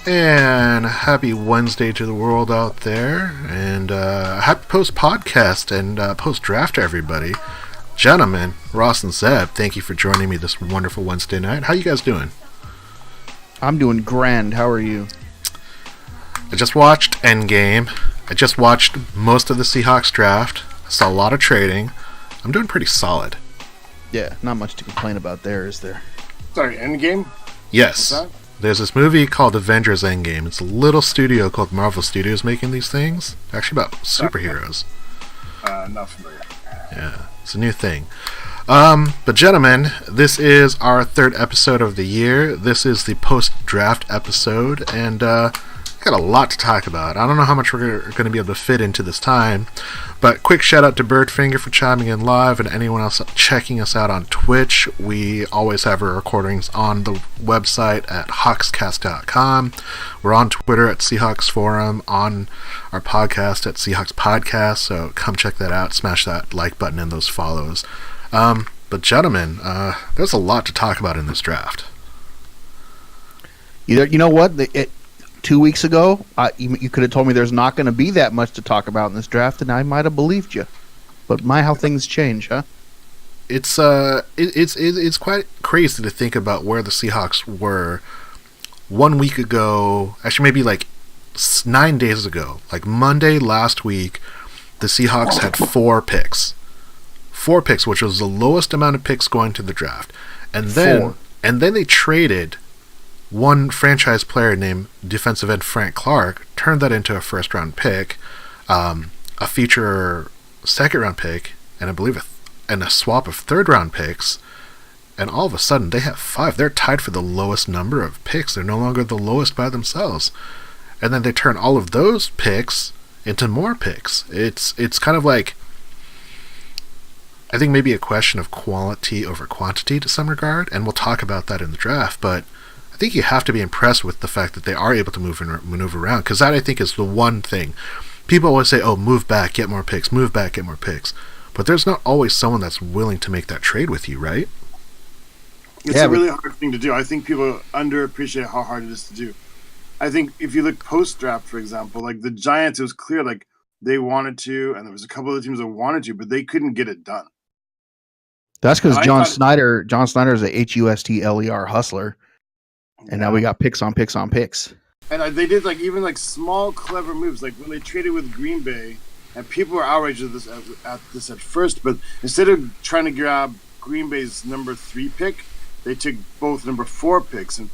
And happy Wednesday to the world out there, and happy post-podcast and post-draft to everybody. Gentlemen, Ross and Zeb, thank you for joining me this wonderful Wednesday night. How you guys doing? I'm doing grand. How are you? I just watched Endgame. I just watched most of the Seahawks draft. I saw a lot of trading. I'm doing pretty solid. Yeah, not much to complain about there, is there? Sorry, Endgame? Yes. There's this movie called Avengers Endgame. It's a little studio called Marvel Studios making these things. Actually about superheroes. Not familiar. Yeah, it's a new thing. But gentlemen, this is our third episode of the year. This is the post-draft episode, and got a lot to talk about. I don't know how much we're going to be able to fit into this time, but quick shout out to Birdfinger for chiming in live and anyone else checking us out on Twitch. We always have our recordings on the website at hawkscast.com. We're on Twitter at Seahawks Forum, on our podcast at Seahawks Podcast, so come check that out, smash that like button and those follows. But gentlemen, there's a lot to talk about in this draft. You know what? 2 weeks ago, you could have told me there's not going to be that much to talk about in this draft, and I might have believed you. But how things change, huh? It's quite crazy to think about where the Seahawks were 1 week ago. Actually, maybe like 9 days ago, like Monday last week, the Seahawks had 4 picks. 4 picks, which was the lowest amount of picks going to the draft, and then they traded one franchise player named defensive end Frank Clark, turned that into a first-round pick, a future second-round pick, and I believe a swap of third-round picks, and all of a sudden they have 5. They're tied for the lowest number of picks. They're no longer the lowest by themselves. And then they turn all of those picks into more picks. It's kind of like, I think maybe a question of quality over quantity to some regard, and we'll talk about that in the draft, but I think you have to be impressed with the fact that they are able to move and maneuver around, because that, I think, is the one thing. People always say, oh, move back, get more picks, move back, get more picks. But there's not always someone that's willing to make that trade with you, right? It's a really hard thing to do. I think people underappreciate how hard it is to do. I think if you look post-draft, for example, like the Giants, it was clear like they wanted to, and there was a couple of teams that wanted to, but they couldn't get it done. That's because John Snyder is a HUSTLER hustler. And now we got picks on picks on picks. And they did even small, clever moves. Like when they traded with Green Bay, and people were outraged at this at first, but instead of trying to grab Green Bay's number 3 pick, they took both number 4 picks. And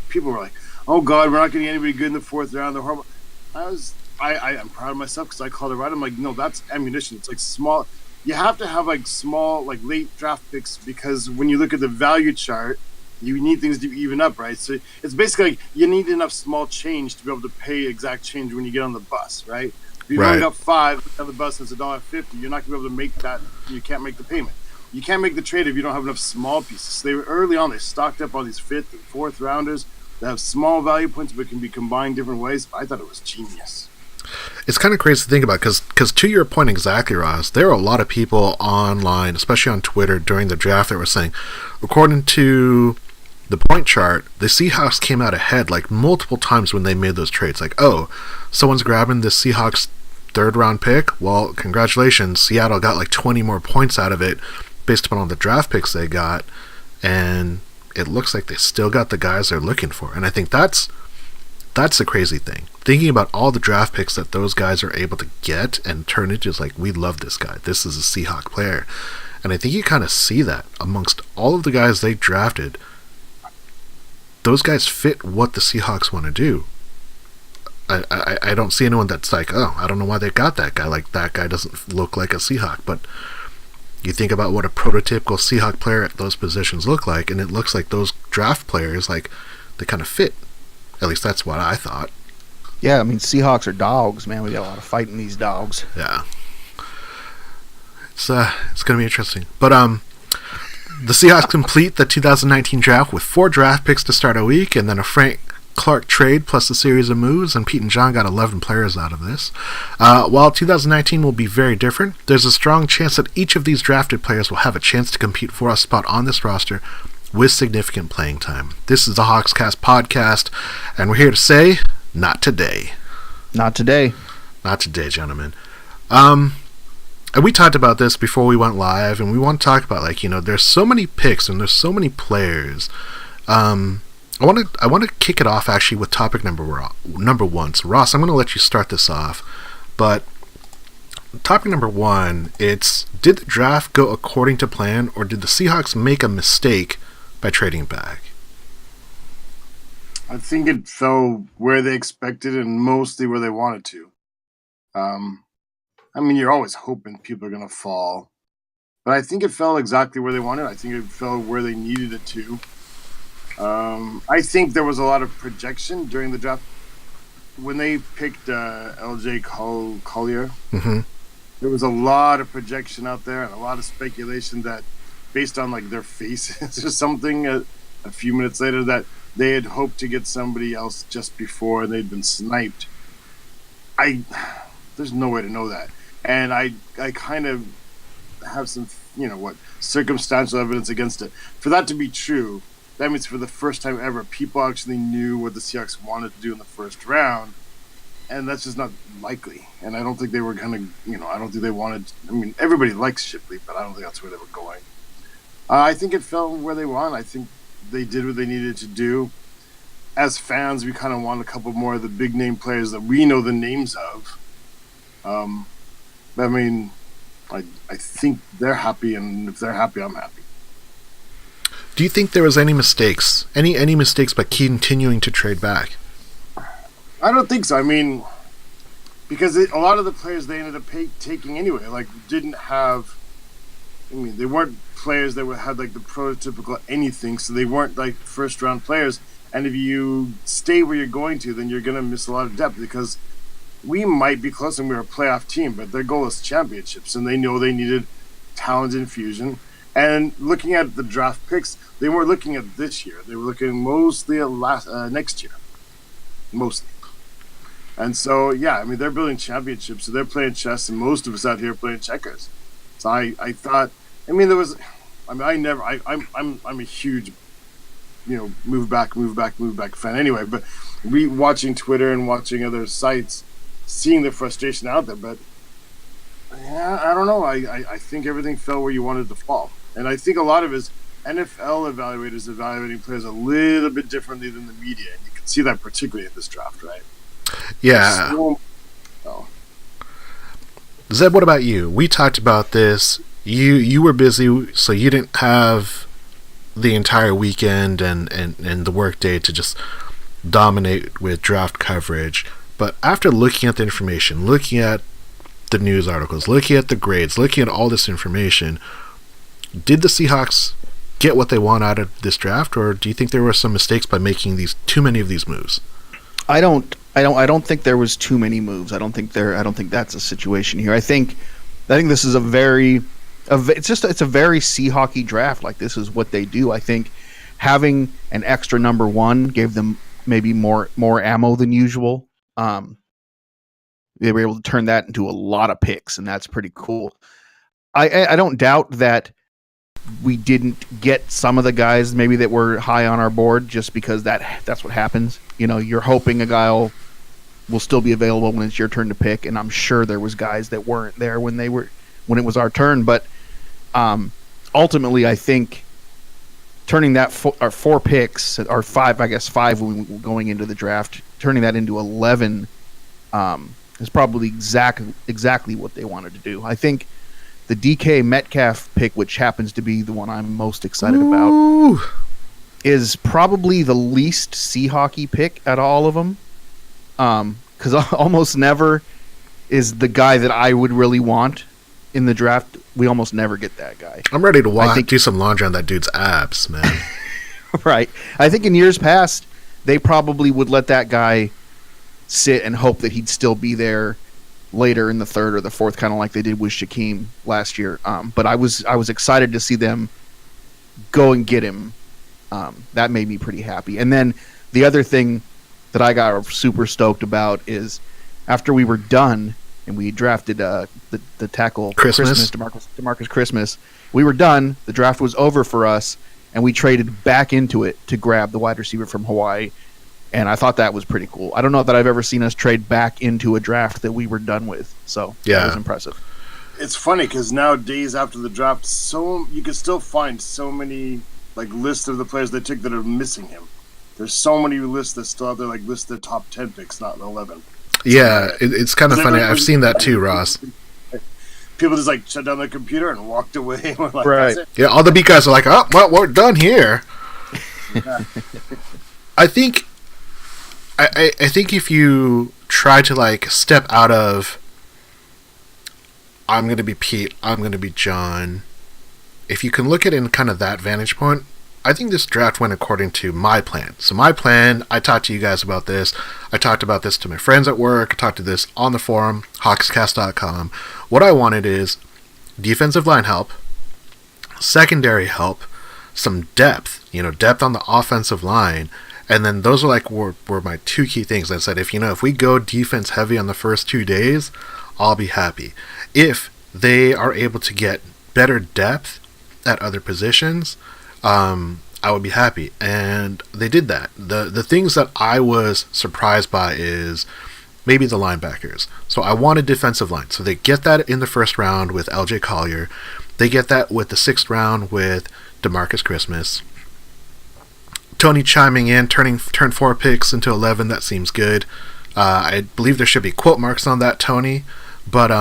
people were like, "Oh God, we're not getting anybody good in the 4th round. They're horrible." I'm proud of myself because I called it right. I'm like, no, that's ammunition. It's like small. You have to have small, late draft picks because when you look at the value chart, you need things to even up, right? So it's basically you need enough small change to be able to pay exact change when you get on the bus, right? If you've only got 5 on the bus and it's $1.50, you're not going to be able to make that. You can't make the payment. You can't make the trade if you don't have enough small pieces. So they were early on. They stocked up on these 5th and 4th rounders that have small value points but can be combined different ways. I thought it was genius. It's kind of crazy to think about because to your point exactly, Ross, there are a lot of people online, especially on Twitter during the draft, that were saying, according to the point chart, the Seahawks came out ahead multiple times when they made those trades. Oh, someone's grabbing this Seahawks 3rd round pick. Well, congratulations, Seattle got 20 more points out of it based upon all the draft picks they got, and it looks like they still got the guys they're looking for. And I think that's the crazy thing. Thinking about all the draft picks that those guys are able to get and turn into we love this guy. This is a Seahawk player. And I think you kind of see that amongst all of the guys they drafted. Those guys fit what the Seahawks want to do. I don't see anyone that's oh, I don't know why they got that guy. That guy doesn't look like a Seahawk. But you think about what a prototypical Seahawk player at those positions look like, and it looks like those draft players, they kind of fit. At least that's what I thought. Yeah, I mean, Seahawks are dogs, man. We got a lot of fight in these dogs. Yeah. It's going to be interesting. But the Seahawks complete the 2019 draft with 4 draft picks to start a week, and then a Frank Clark trade plus a series of moves, and Pete and John got 11 players out of this. While 2019 will be very different, there's a strong chance that each of these drafted players will have a chance to compete for a spot on this roster with significant playing time. This is the Hawkscast podcast, and we're here to say, not today. Not today. Not today, gentlemen. And we talked about this before we went live, and we want to talk about, there's so many picks and there's so many players. I want to kick it off actually with topic number one. So Ross, I'm going to let you start this off, but topic number one, it's, did the draft go according to plan, or did the Seahawks make a mistake by trading back? I think it fell where they expected and mostly where they wanted to. You're always hoping people are going to fall, but I think it fell exactly where they wanted. I think it fell where they needed it to. I think there was a lot of projection during the draft when they picked L.J. Collier. Mm-hmm. There was a lot of projection out there and a lot of speculation that, based on their faces or something, a few minutes later, that they had hoped to get somebody else just before and they'd been sniped. There's no way to know that, and I kind of have some circumstantial evidence against it. For that to be true, that means for the first time ever, people actually knew what the Seahawks wanted to do in the first round, and that's just not likely. And I don't think they were I don't think they wanted. Everybody likes Shipley, but I don't think that's where they were going. I think it fell where they want. I think they did what they needed to do. As fans, we kind of want a couple more of the big name players that we know the names of. I think they're happy, and if they're happy, I'm happy. Do you think there was any mistakes? Any mistakes by continuing to trade back? I don't think so. Because a lot of the players they ended up taking anyway, didn't have. They weren't players that had the prototypical anything, so they weren't first round players. And if you stay where you're going to, then you're going to miss a lot of depth, because we might be close and we're a playoff team, but their goal is championships, and they know they needed talent infusion. And looking at the draft picks, they weren't looking at this year. They were looking mostly at next year. Mostly. And so, they're building championships, so they're playing chess, and most of us out here are playing checkers. So I thought, I'm a huge, move back fan anyway, but watching Twitter and watching other sites, seeing the frustration out there, but I don't know. I think everything fell where you wanted to fall. And I think a lot of it is NFL evaluators evaluating players a little bit differently than the media. And you can see that particularly in this draft, right? Yeah. Zeb, what about you? We talked about this. You were busy, so you didn't have the entire weekend and the work day to just dominate with draft coverage. But after looking at the information, looking at the news articles, looking at the grades, looking at all this information, did the Seahawks get what they want out of this draft, or do you think there were some mistakes by making too many of these moves? I don't think there was too many moves. I don't think that's a situation here. I think this is it's a very Seahawky draft. This is what they do. I think having an extra number one gave them maybe more ammo than usual. They were able to turn that into a lot of picks, and that's pretty cool. I don't doubt that we didn't get some of the guys maybe that were high on our board, just because that's what happens. You're hoping a guy will still be available when it's your turn to pick, and I'm sure there was guys that weren't there when it was our turn. But ultimately, I think turning our 4 picks, or 5, I guess 5 when we were going into the draft, turning that into 11 is probably exactly what they wanted to do. I think the DK Metcalf pick, which happens to be the one I'm most excited about, is probably the least Seahawky pick out of all of them. Because almost never is the guy that I would really want in the draft. We almost never get that guy. I'm ready to do some laundry on that dude's abs, man. Right. I think in years past, they probably would let that guy sit and hope that he'd still be there later in the third or the fourth, kind of like they did with Shaquem last year. But I was excited to see them go and get him. That made me pretty happy. And then the other thing that I got super stoked about is after we were done and we drafted the tackle Christmas, DeMarcus Christmas, we were done. The draft was over for us, and we traded back into it to grab the wide receiver from Hawaii. And I thought that was pretty cool. I don't know that I've ever seen us trade back into a draft that we were done with. So that was impressive. It's funny because now, days after the draft, you can still find so many lists of the players they took that are missing him. There's so many lists that still out there, list their top 10 picks, not 11. Yeah, it's kind of funny. I've seen that too, Ross. People just shut down their computer and walked away. Right. Yeah, all the beat guys are like, oh, well, we're done here. Yeah. I think if you try to step out of I'm going to be Pete, I'm going to be John, if you can look at it in kind of that vantage point, I think this draft went according to my plan. So my plan, I talked to you guys about this. I talked about this to my friends at work. I talked to this on the forum, hawkscast.com. What I wanted is defensive line help, secondary help, some depth, depth on the offensive line. And then those are were my two key things. I said, if we go defense heavy on the first 2 days, I'll be happy. If they are able to get better depth at other positions, I would be happy. And they did that. The things that I was surprised by is maybe the linebackers. So I wanted defensive line. So they get that in the first round with LJ Collier. They get that with the 6th round with DeMarcus Christmas. Tony chiming in, turn 4 picks into 11. That seems good. I believe there should be quote marks on that, Tony. But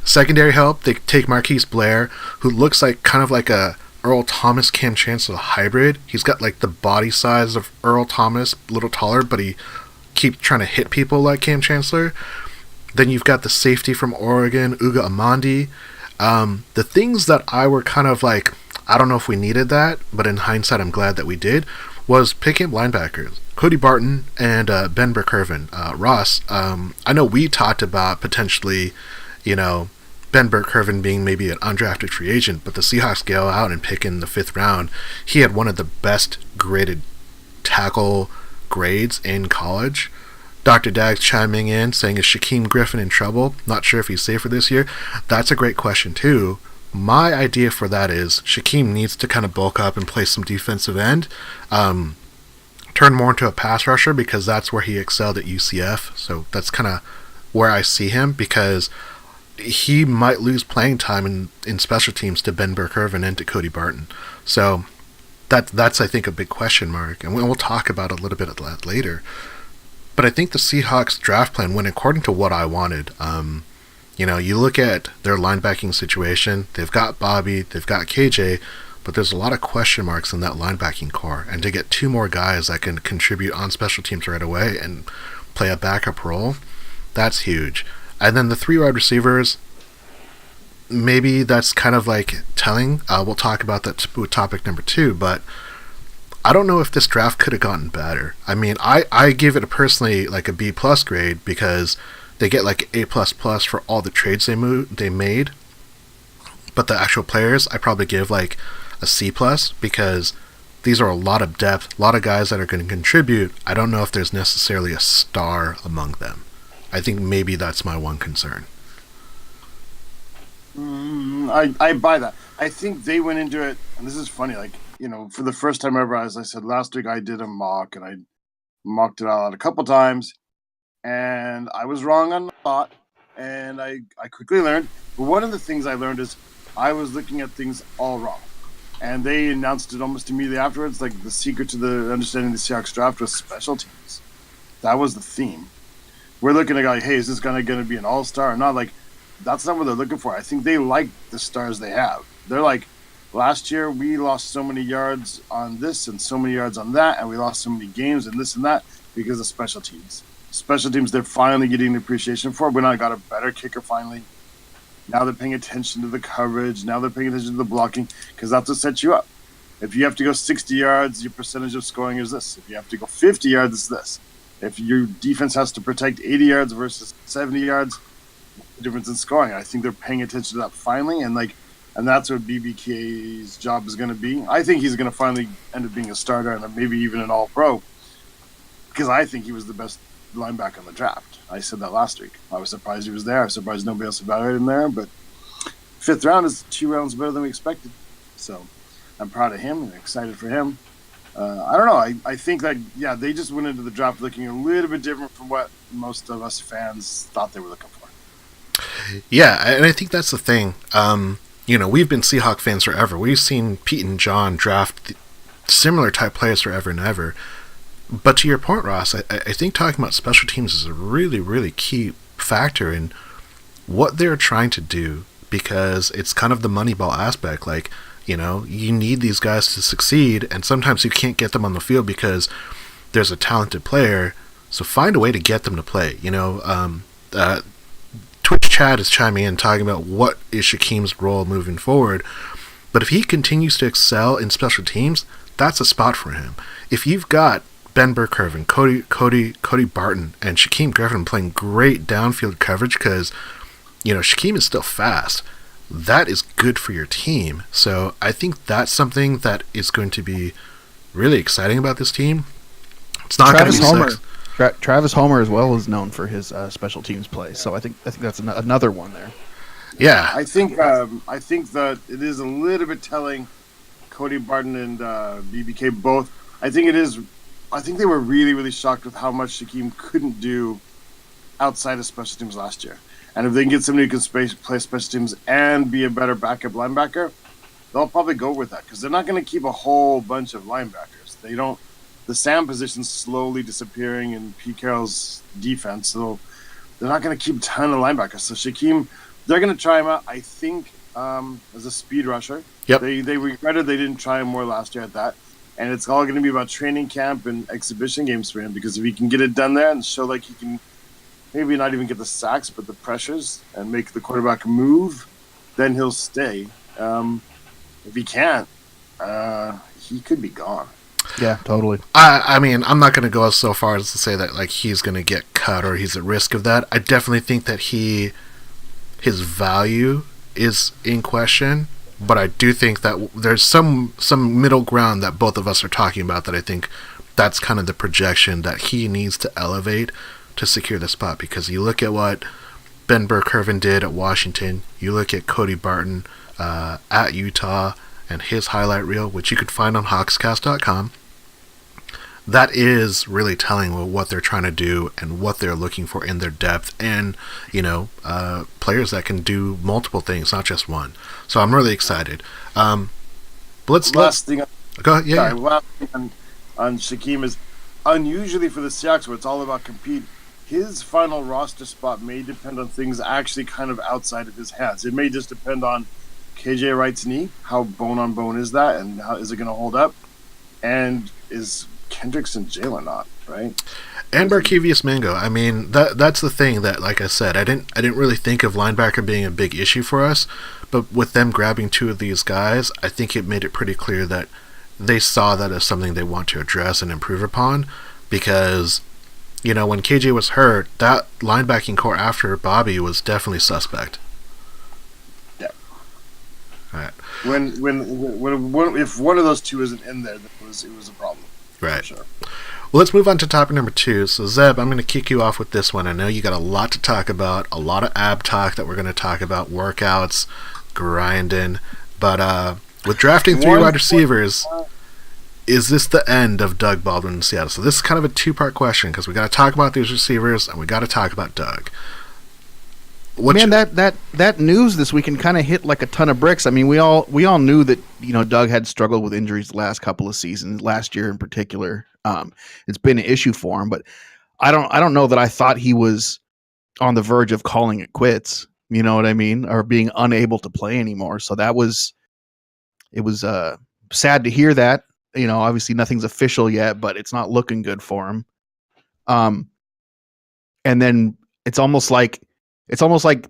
secondary help, they take Marquise Blair, who looks kind of like a Earl Thomas Cam Chancellor hybrid. He's got the body size of Earl Thomas, a little taller, but he keeps trying to hit people like Cam Chancellor. Then you've got the safety from Oregon, Uga Amandi. The things that I were kind of I don't know if we needed that, but in hindsight I'm glad that we did, was picking linebackers. Cody Barton and Ben Burke-Irvin. Ross, I know we talked about potentially, Ben Burke-Irvin being maybe an undrafted free agent, but the Seahawks go out and pick in the 5th round. He had one of the best graded tackle grades in college. Dr. Dags chiming in, saying, is Shaquem Griffin in trouble? Not sure if he's safe for this year. That's a great question, too. My idea for that is Shaquem needs to kind of bulk up and play some defensive end. Turn more into a pass rusher because that's where he excelled at UCF. So that's kind of where I see him because he might lose playing time in special teams to Ben Burke-Irvin and to Cody Barton. So that's I think a big question mark, and we'll talk about a little bit of that later. But I think the Seahawks draft plan went according to what I wanted. You look at their linebacking situation, they've got Bobby, they've got KJ, but there's a lot of question marks in that linebacking core. And to get 2 more guys that can contribute on special teams right away and play a backup role, that's huge. And then the 3 wide receivers, maybe that's kind of telling. We'll talk about that with topic number 2, but I don't know if this draft could have gotten better. I mean, I give it personally a B+ grade because they get A++ for all the trades they made. But the actual players, I probably give a C+ because these are a lot of depth, a lot of guys that are going to contribute. I don't know if there's necessarily a star among them. I think maybe that's my one concern. I buy that. I think they went into it, and this is funny, for the first time ever, as I said last week, I did a mock, and I mocked it out a couple times, and I was wrong on a lot, and I quickly learned. But one of the things I learned is I was looking at things all wrong. And they announced it almost immediately afterwards, the secret to the understanding the Seahawks draft was special teams. That was the theme. We're looking at hey, is this guy going to be an all-star or not? That's not what they're looking for. I think they like the stars they have. They're last year we lost so many yards on this and so many yards on that, and we lost so many games and this and that because of special teams. Special teams, they're finally getting the appreciation for. We now got a better kicker finally. Now they're paying attention to the coverage. Now they're paying attention to the blocking because that's what sets you up. If you have to go 60 yards, your percentage of scoring is this. If you have to go 50 yards, it's this. If your defense has to protect 80 yards versus 70 yards, the difference in scoring. I think they're paying attention to that finally, and that's what BBK's job is going to be. I think he's going to finally end up being a starter and maybe even an all-pro because I think he was the best linebacker in the draft. I said that last week. I was surprised he was there. I was surprised nobody else evaluated him there, but 5th round is 2 rounds better than we expected. So I'm proud of him and excited for him. I don't know. I think that, yeah, they just went into the draft looking a little bit different from what most of us fans thought they were looking for. Yeah, and I think that's the thing. We've been Seahawk fans forever. We've seen Pete and John draft similar type players forever and ever. But to your point, Ross, I think talking about special teams is a really, really key factor in what they're trying to do, because it's kind of the Moneyball aspect. Like, you need these guys to succeed, and sometimes you can't get them on the field because there's a talented player, so find a way to get them to play. Twitch chat is chiming in talking about what is Shaquem's role moving forward, but if he continues to excel in special teams, that's a spot for him. If you've got Ben Burkirven, Cody Barton, and Shaquem Griffin playing great downfield coverage, because Shaquem is still fast, that is good for your team. So I think that's something that is going to be really exciting about this team. It's not going to be Homer. sex. Travis Homer as well is known for his special teams play, so I think that's another one there. Yeah, I think that it is a little bit telling. Cody Barton and BBK both. I think they were really, really shocked with how much Shaquem couldn't do outside of special teams last year. And if they can get somebody who can play special teams and be a better backup linebacker, they'll probably go with that, because they're not going to keep a whole bunch of linebackers. They don't. The Sam position's slowly disappearing in Pete Carroll's defense, so they're not going to keep a ton of linebackers. So Shaquem, they're going to try him out, I think, as a speed rusher. Yep. They regretted they didn't try him more last year at that. And it's all going to be about training camp and exhibition games for him, because if he can get it done there and show like he can maybe not even get the sacks, but the pressures and make the quarterback move, then he'll stay. If he can't, he could be gone. Yeah, totally. I mean, I'm not going to go so far as to say that like he's going to get cut or he's at risk of that. I definitely think that his value is in question, but I do think that there's some middle ground that both of us are talking about, that I think that's kind of the projection that he needs to elevate to secure the spot. Because you look at what Ben Burkirven did at Washington, you look at Cody Barton at Utah and his highlight reel, which you could find on Hawkscast.com. That is really telling what they're trying to do and what they're looking for in their depth, and players that can do multiple things, not just one. So I'm really excited. Last thing on Shaquem is, unusually for the Seahawks, where it's all about compete, his final roster spot may depend on things actually kind of outside of his hands. It may just depend on KJ Wright's knee, how bone on bone is that, and how is it going to hold up, and is Kendricks and Jalen not, right? And Barkevius Mingo. I mean, that's the thing that, like I said, I didn't really think of linebacker being a big issue for us, but with them grabbing two of these guys, I think it made it pretty clear that they saw that as something they want to address and improve upon, because when KJ was hurt, that linebacking core after Bobby was definitely suspect. Yeah. All right. When if one of those two isn't in there, it was a problem. Right. Sure. Well, let's move on to topic number 2. So, Zeb, I'm going to kick you off with this one. I know you got a lot to talk about, a lot of ab talk that we're going to talk about, workouts, grinding. But with drafting 3 wide receivers, is this the end of Doug Baldwin in Seattle? So this is kind of a 2-part question, because we got to talk about these receivers and we got to talk about Doug. That news this weekend kind of hit like a ton of bricks. I mean, we all knew that Doug had struggled with injuries the last couple of seasons, last year in particular. It's been an issue for him, but I don't know that I thought he was on the verge of calling it quits. You know what I mean, or being unable to play anymore. So it was sad to hear that. Obviously nothing's official yet, but it's not looking good for him. And then it's almost like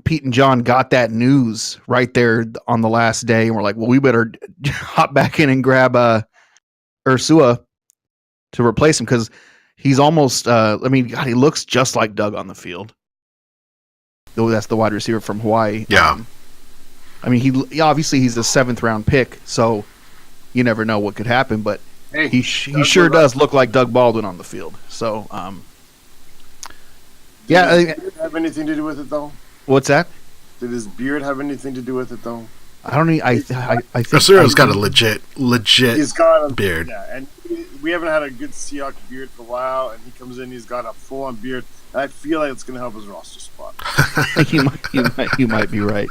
Pete and John got that news right there on the last day, and we're like, well, we better hop back in and grab Ursua to replace him, because he's almost God, he looks just like Doug on the field. Though that's the wide receiver from Hawaii. Yeah. Obviously he's a 7th round pick, so you never know what could happen, but Hey, he sure does look like Doug Baldwin on the field. So Did his beard have anything to do with it, though? What's that? Did his beard have anything to do with it, though? I don't. I think Rosuro's got a legit He's got a beard. Yeah, and we haven't had a good Seahawks beard for a while, and he comes in, he's got a full-on beard. And I feel like it's going to help his roster spot. you might be right.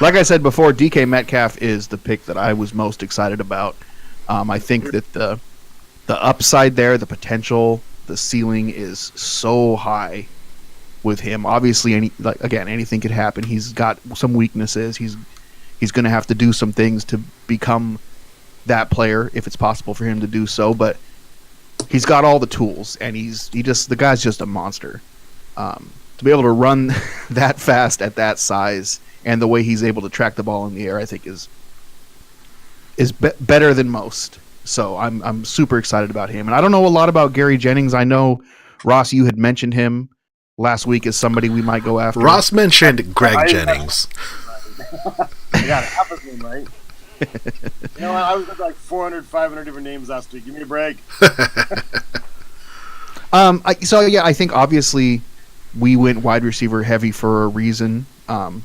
Like I said before, DK Metcalf is the pick that I was most excited about. I think that the upside there, the potential, the ceiling is so high with him. Obviously, anything could happen. He's got some weaknesses. He's going to have to do some things to become that player if it's possible for him to do so. But he's got all the tools, and the guy's just a monster. To be able to run that fast at that size and the way he's able to track the ball in the air, I think is better than most. So I'm super excited about him. And I don't know a lot about Gary Jennings. I know, Ross, you had mentioned him last week as somebody we might go after. Ross mentioned Greg Jennings. I got half his name right. You know what? I was at like 400, 500 different names last week. Give me a break. I think obviously we went wide receiver heavy for a reason. And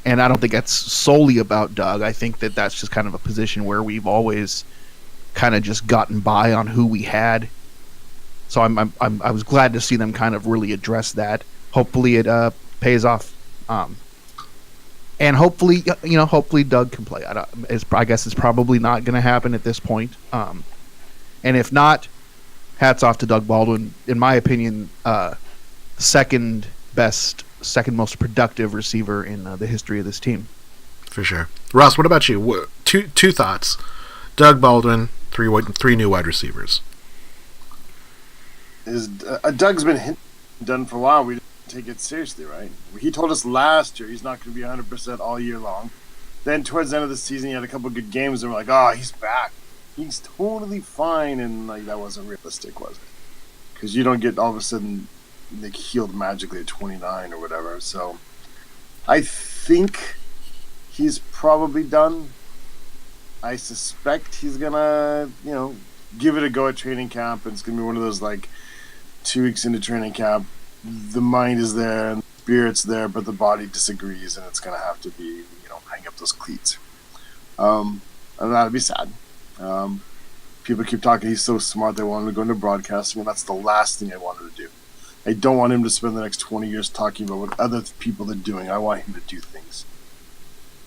I don't think that's solely about Doug. I think that that's just kind of a position where we've always kind of just gotten by on who we had. So I was glad to see them kind of really address that. Hopefully it pays off. And hopefully Doug can play. I guess it's probably not going to happen at this point. And if not, hats off to Doug Baldwin. In my opinion, second most productive receiver in the history of this team. For sure. Ross, what about you? Two thoughts. Doug Baldwin, three new wide receivers. Doug's been done for a while. We didn't take it seriously, right? He told us last year he's not going to be 100% all year long. Then towards the end of the season, he had a couple of good games, and we're like, oh, he's back. He's totally fine, and like that wasn't realistic, was it? Because you don't get all of a sudden like healed magically at 29 or whatever. So I think he's probably done. I suspect he's gonna, give it a go at training camp, and it's gonna be one of those like 2 weeks into training camp, the mind is there and the spirit's there, but the body disagrees, and it's gonna have to be, hang up those cleats. And that'd be sad. People keep talking, he's so smart, they want him to go into broadcasting, and that's the last thing I wanted to do. I don't want him to spend the next 20 years talking about what other people are doing. I want him to do things.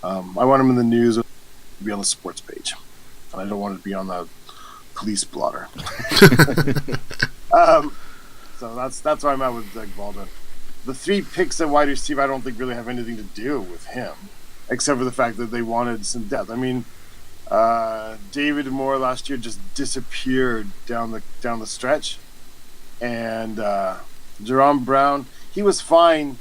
I want him in the news, be on the sports page, and I don't want it to be on the police blotter. So that's where I'm at with Doug Baldwin. The 3 picks at wide receiver I don't think really have anything to do with him, except for the fact that they wanted some depth. I mean, David Moore last year just disappeared down the stretch, and Jerome Brown, he was fine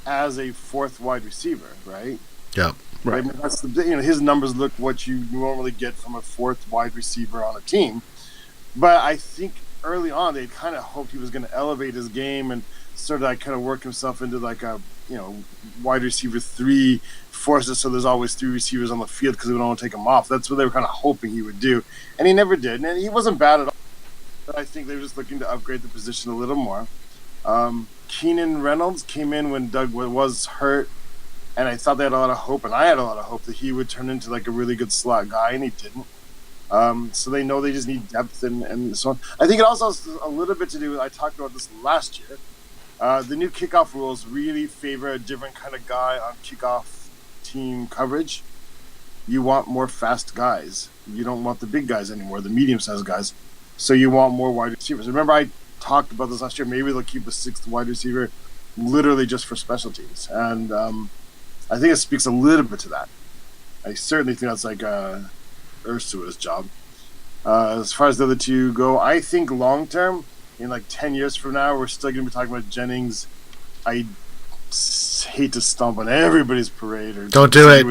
as a 4th wide receiver, right? Yep. Right. I mean, that's his numbers look what you normally get from a 4th wide receiver on a team. But I think early on they kind of hoped he was going to elevate his game and sort of like kind of work himself into like a wide receiver 3, force it so there's always 3 receivers on the field because we don't want to take him off. That's what they were kind of hoping he would do, and he never did. And he wasn't bad at all. But I think they were just looking to upgrade the position a little more. Keenan Reynolds came in when Doug was hurt. And I thought they had a lot of hope, and I had a lot of hope that he would turn into like a really good slot guy, and he didn't. So they know they just need depth and so on. I think it also has a little bit to do with, I talked about this last year, the new kickoff rules really favor a different kind of guy on kickoff team coverage. You want more fast guys. You don't want the big guys anymore, the medium-sized guys. So you want more wide receivers. Remember I talked about this last year. Maybe they'll keep a 6th wide receiver literally just for special teams. And I think it speaks a little bit to that. I certainly think that's like Ursua's job. As far as the other 2 go, I think long term, in like 10 years from now, we're still going to be talking about Jennings. I hate to stomp on everybody's parade. Or don't do it.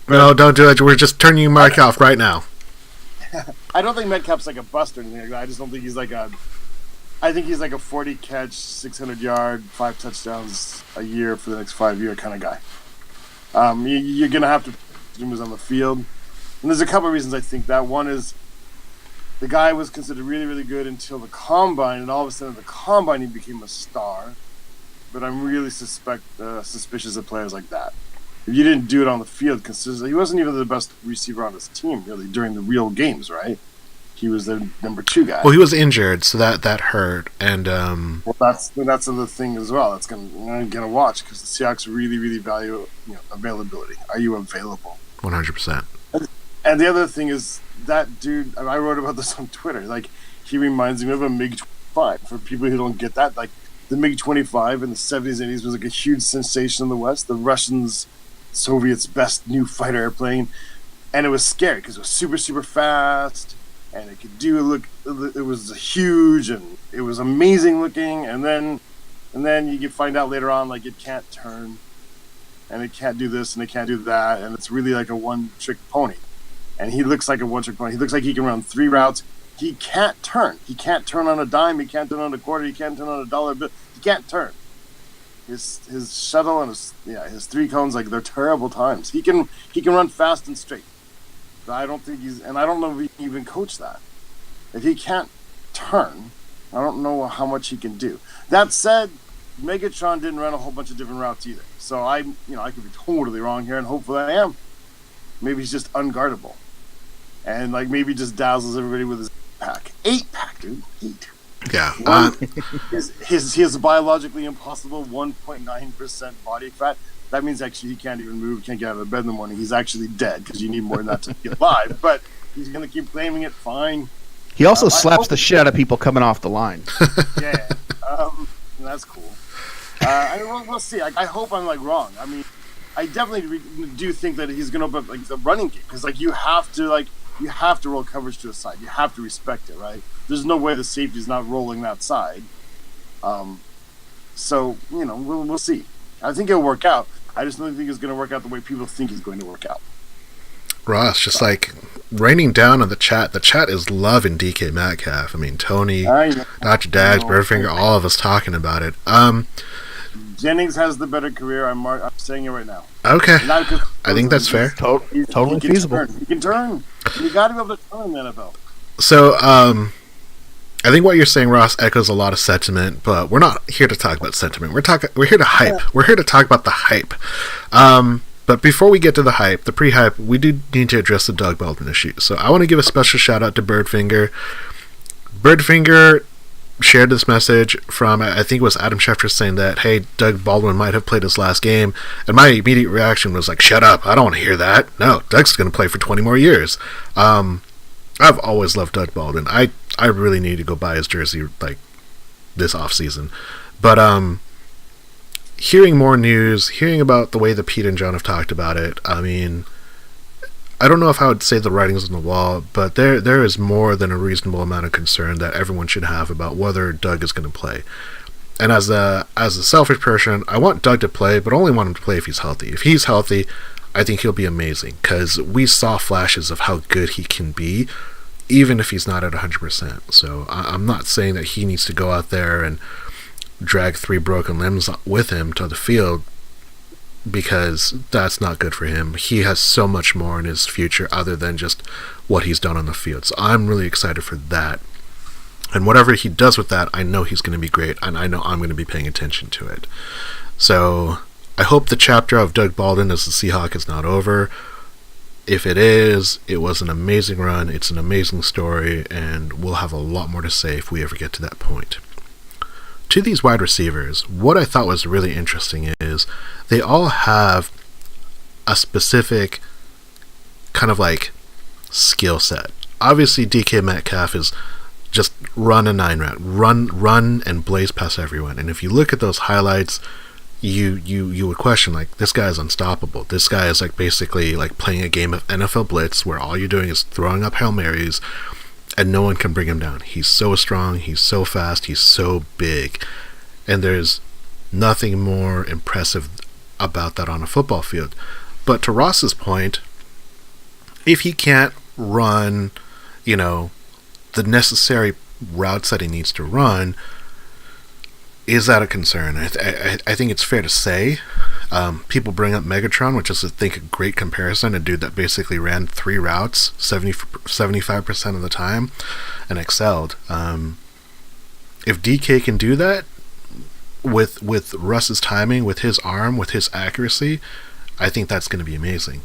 No, don't do it. We're just turning your mic off right now. I don't think Metcalf's like a bust or anything like that. I just don't think he's like a... I think he's like a 40-catch, 600-yard, 5 touchdowns a year for the next 5-year kind of guy. You're going to have to put him on the field. And there's a couple of reasons I think that. One is the guy was considered really, really good until the Combine, and all of a sudden at the Combine he became a star. But I'm really suspicious of players like that. if you didn't do it on the field consistently, he wasn't even the best receiver on his team really during the real games, right? He was the number 2 guy. Well, he was injured, so that hurt, and well, that's the thing as well. That's gonna watch because the Seahawks really, really value availability. Are you available? 100%. And the other thing is that dude. I wrote about this on Twitter. Like, he reminds me of a MiG-25. For people who don't get that, like, the MiG-25 in the 70s and 80s was like a huge sensation in the West. The Russians, Soviets' best new fighter airplane, and it was scary because it was super, super fast. And it could it was huge and it was amazing looking. And then you can find out later on, like, it can't turn and it can't do this and it can't do that. And it's really like a one-trick pony. And he looks like a one-trick pony. He looks like he can run 3 routes. He can't turn. He can't turn on a dime. He can't turn on a quarter. He can't turn on a dollar bill. He can't turn. His shuttle and his 3 cones, like, they're terrible times. He can run fast and straight. I don't think I don't know if he can even coach that. If he can't turn, I don't know how much he can do. That said, Megatron didn't run a whole bunch of different routes either. So I could be totally wrong here, and hopefully I am. Maybe he's just unguardable. And, like, maybe just dazzles everybody with his 8-pack, dude. 8. Yeah. He has a biologically impossible 1.9% body fat. That means actually he can't even move, can't get out of bed in the morning. He's actually dead because you need more than that to be alive. But he's going to keep claiming it. Fine. He also slaps the shit out of people coming off the line. Yeah. That's cool. We'll see. I hope I'm, like, wrong. I mean, I definitely do think that he's going to open up, like, the running game because, like, you have to roll coverage to a side. You have to respect it, right? There's no way the safety's not rolling that side. So, we'll see. I think it'll work out. I just don't think it's going to work out the way people think it's going to work out. Ross, just like raining down on the chat. The chat is loving DK Metcalf. I mean, Tony, Dr. Dags, Birdfinger, all of us talking about it. Jennings has the better career. I'm saying it right now. Okay. I think that's fair. Totally feasible. He can turn. You got to be able to turn in the NFL. So, I think what you're saying, Ross, echoes a lot of sentiment, but we're not here to talk about sentiment. We're here to hype. Yeah. We're here to talk about the hype. But before we get to the hype, the pre-hype, we do need to address the Doug Baldwin issue. So I want to give a special shout out to Birdfinger. Birdfinger shared this message from, I think it was Adam Schefter, saying that, hey, Doug Baldwin might have played his last game. And my immediate reaction was like, shut up. I don't want to hear that. No, Doug's going to play for 20 more years. I've always loved Doug Baldwin. I really need to go buy his jersey, like, this offseason. But hearing more news, hearing about the way that Pete and John have talked about it, I mean, I don't know if I would say the writing's on the wall, but there is more than a reasonable amount of concern that everyone should have about whether Doug is going to play. And as a selfish person, I want Doug to play, but only want him to play if he's healthy. If he's healthy, I think he'll be amazing, because we saw flashes of how good he can be, even if he's not at 100%. So I'm not saying that he needs to go out there and drag 3 broken limbs with him to the field, because that's not good for him. He has so much more in his future other than just what he's done on the field. So I'm really excited for that. And whatever he does with that, I know he's going to be great, and I know I'm going to be paying attention to it. So I hope the chapter of Doug Baldwin as the Seahawk is not over. If it is, it was an amazing run, it's an amazing story, and we'll have a lot more to say if we ever get to that point. To these wide receivers, what I thought was really interesting is they all have a specific kind of like skill set. Obviously, DK Metcalf is just run a 9 route, run and blaze past everyone. And if you look at those highlights, you would question, like, this guy is unstoppable. This guy is like basically like playing a game of NFL Blitz where all you're doing is throwing up Hail Marys and no one can bring him down. He's so strong, he's so fast, he's so big. And there's nothing more impressive about that on a football field. But to Ross's point, if he can't run, the necessary routes that he needs to run, is that a concern? I think it's fair to say. People bring up Megatron, which is, I think, a great comparison. A dude that basically ran 3 routes 75% of the time and excelled. If DK can do that with Russ's timing, with his arm, with his accuracy, I think that's going to be amazing.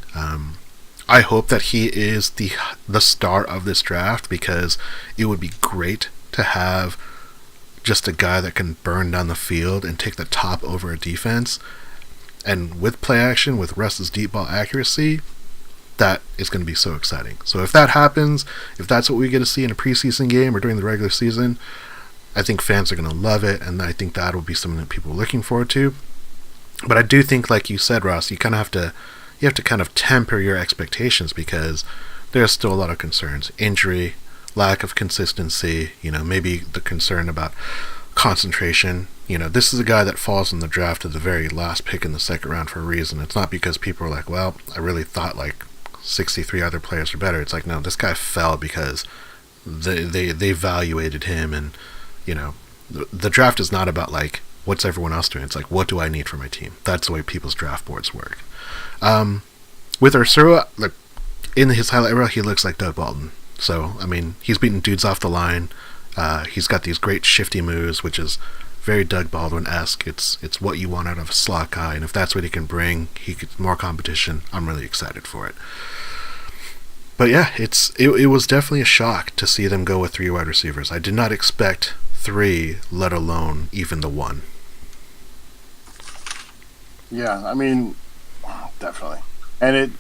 I hope that he is the star of this draft, because it would be great to have just a guy that can burn down the field and take the top over a defense. And with play action, with Russ's deep ball accuracy, that is going to be so exciting. So if that happens, if that's what we get to see in a preseason game or during the regular season, I think fans are going to love it, and I think that will be something that people are looking forward to. But I do think, like you said, Ross, you have to kind of temper your expectations, because there's still a lot of concerns. Injury, lack of consistency, maybe the concern about concentration. This is a guy that falls in the draft at the very last pick in the second round for a reason. It's not because people are like, well, I really thought like 63 other players are better. It's like, no, this guy fell because they evaluated him, and the draft is not about like what's everyone else doing. It's like, what do I need for my team? That's the way people's draft boards work. With Ursula, like in his highlight reel, he looks like Doug Baldwin. So I mean, he's beating dudes off the line. He's got these great shifty moves, which is very Doug Baldwin-esque. It's what you want out of a slot guy, and if that's what he can bring, he gets more competition. I'm really excited for it. But yeah, it was definitely a shock to see them go with 3 wide receivers. I did not expect 3, let alone even the 1. Yeah, I mean, definitely, and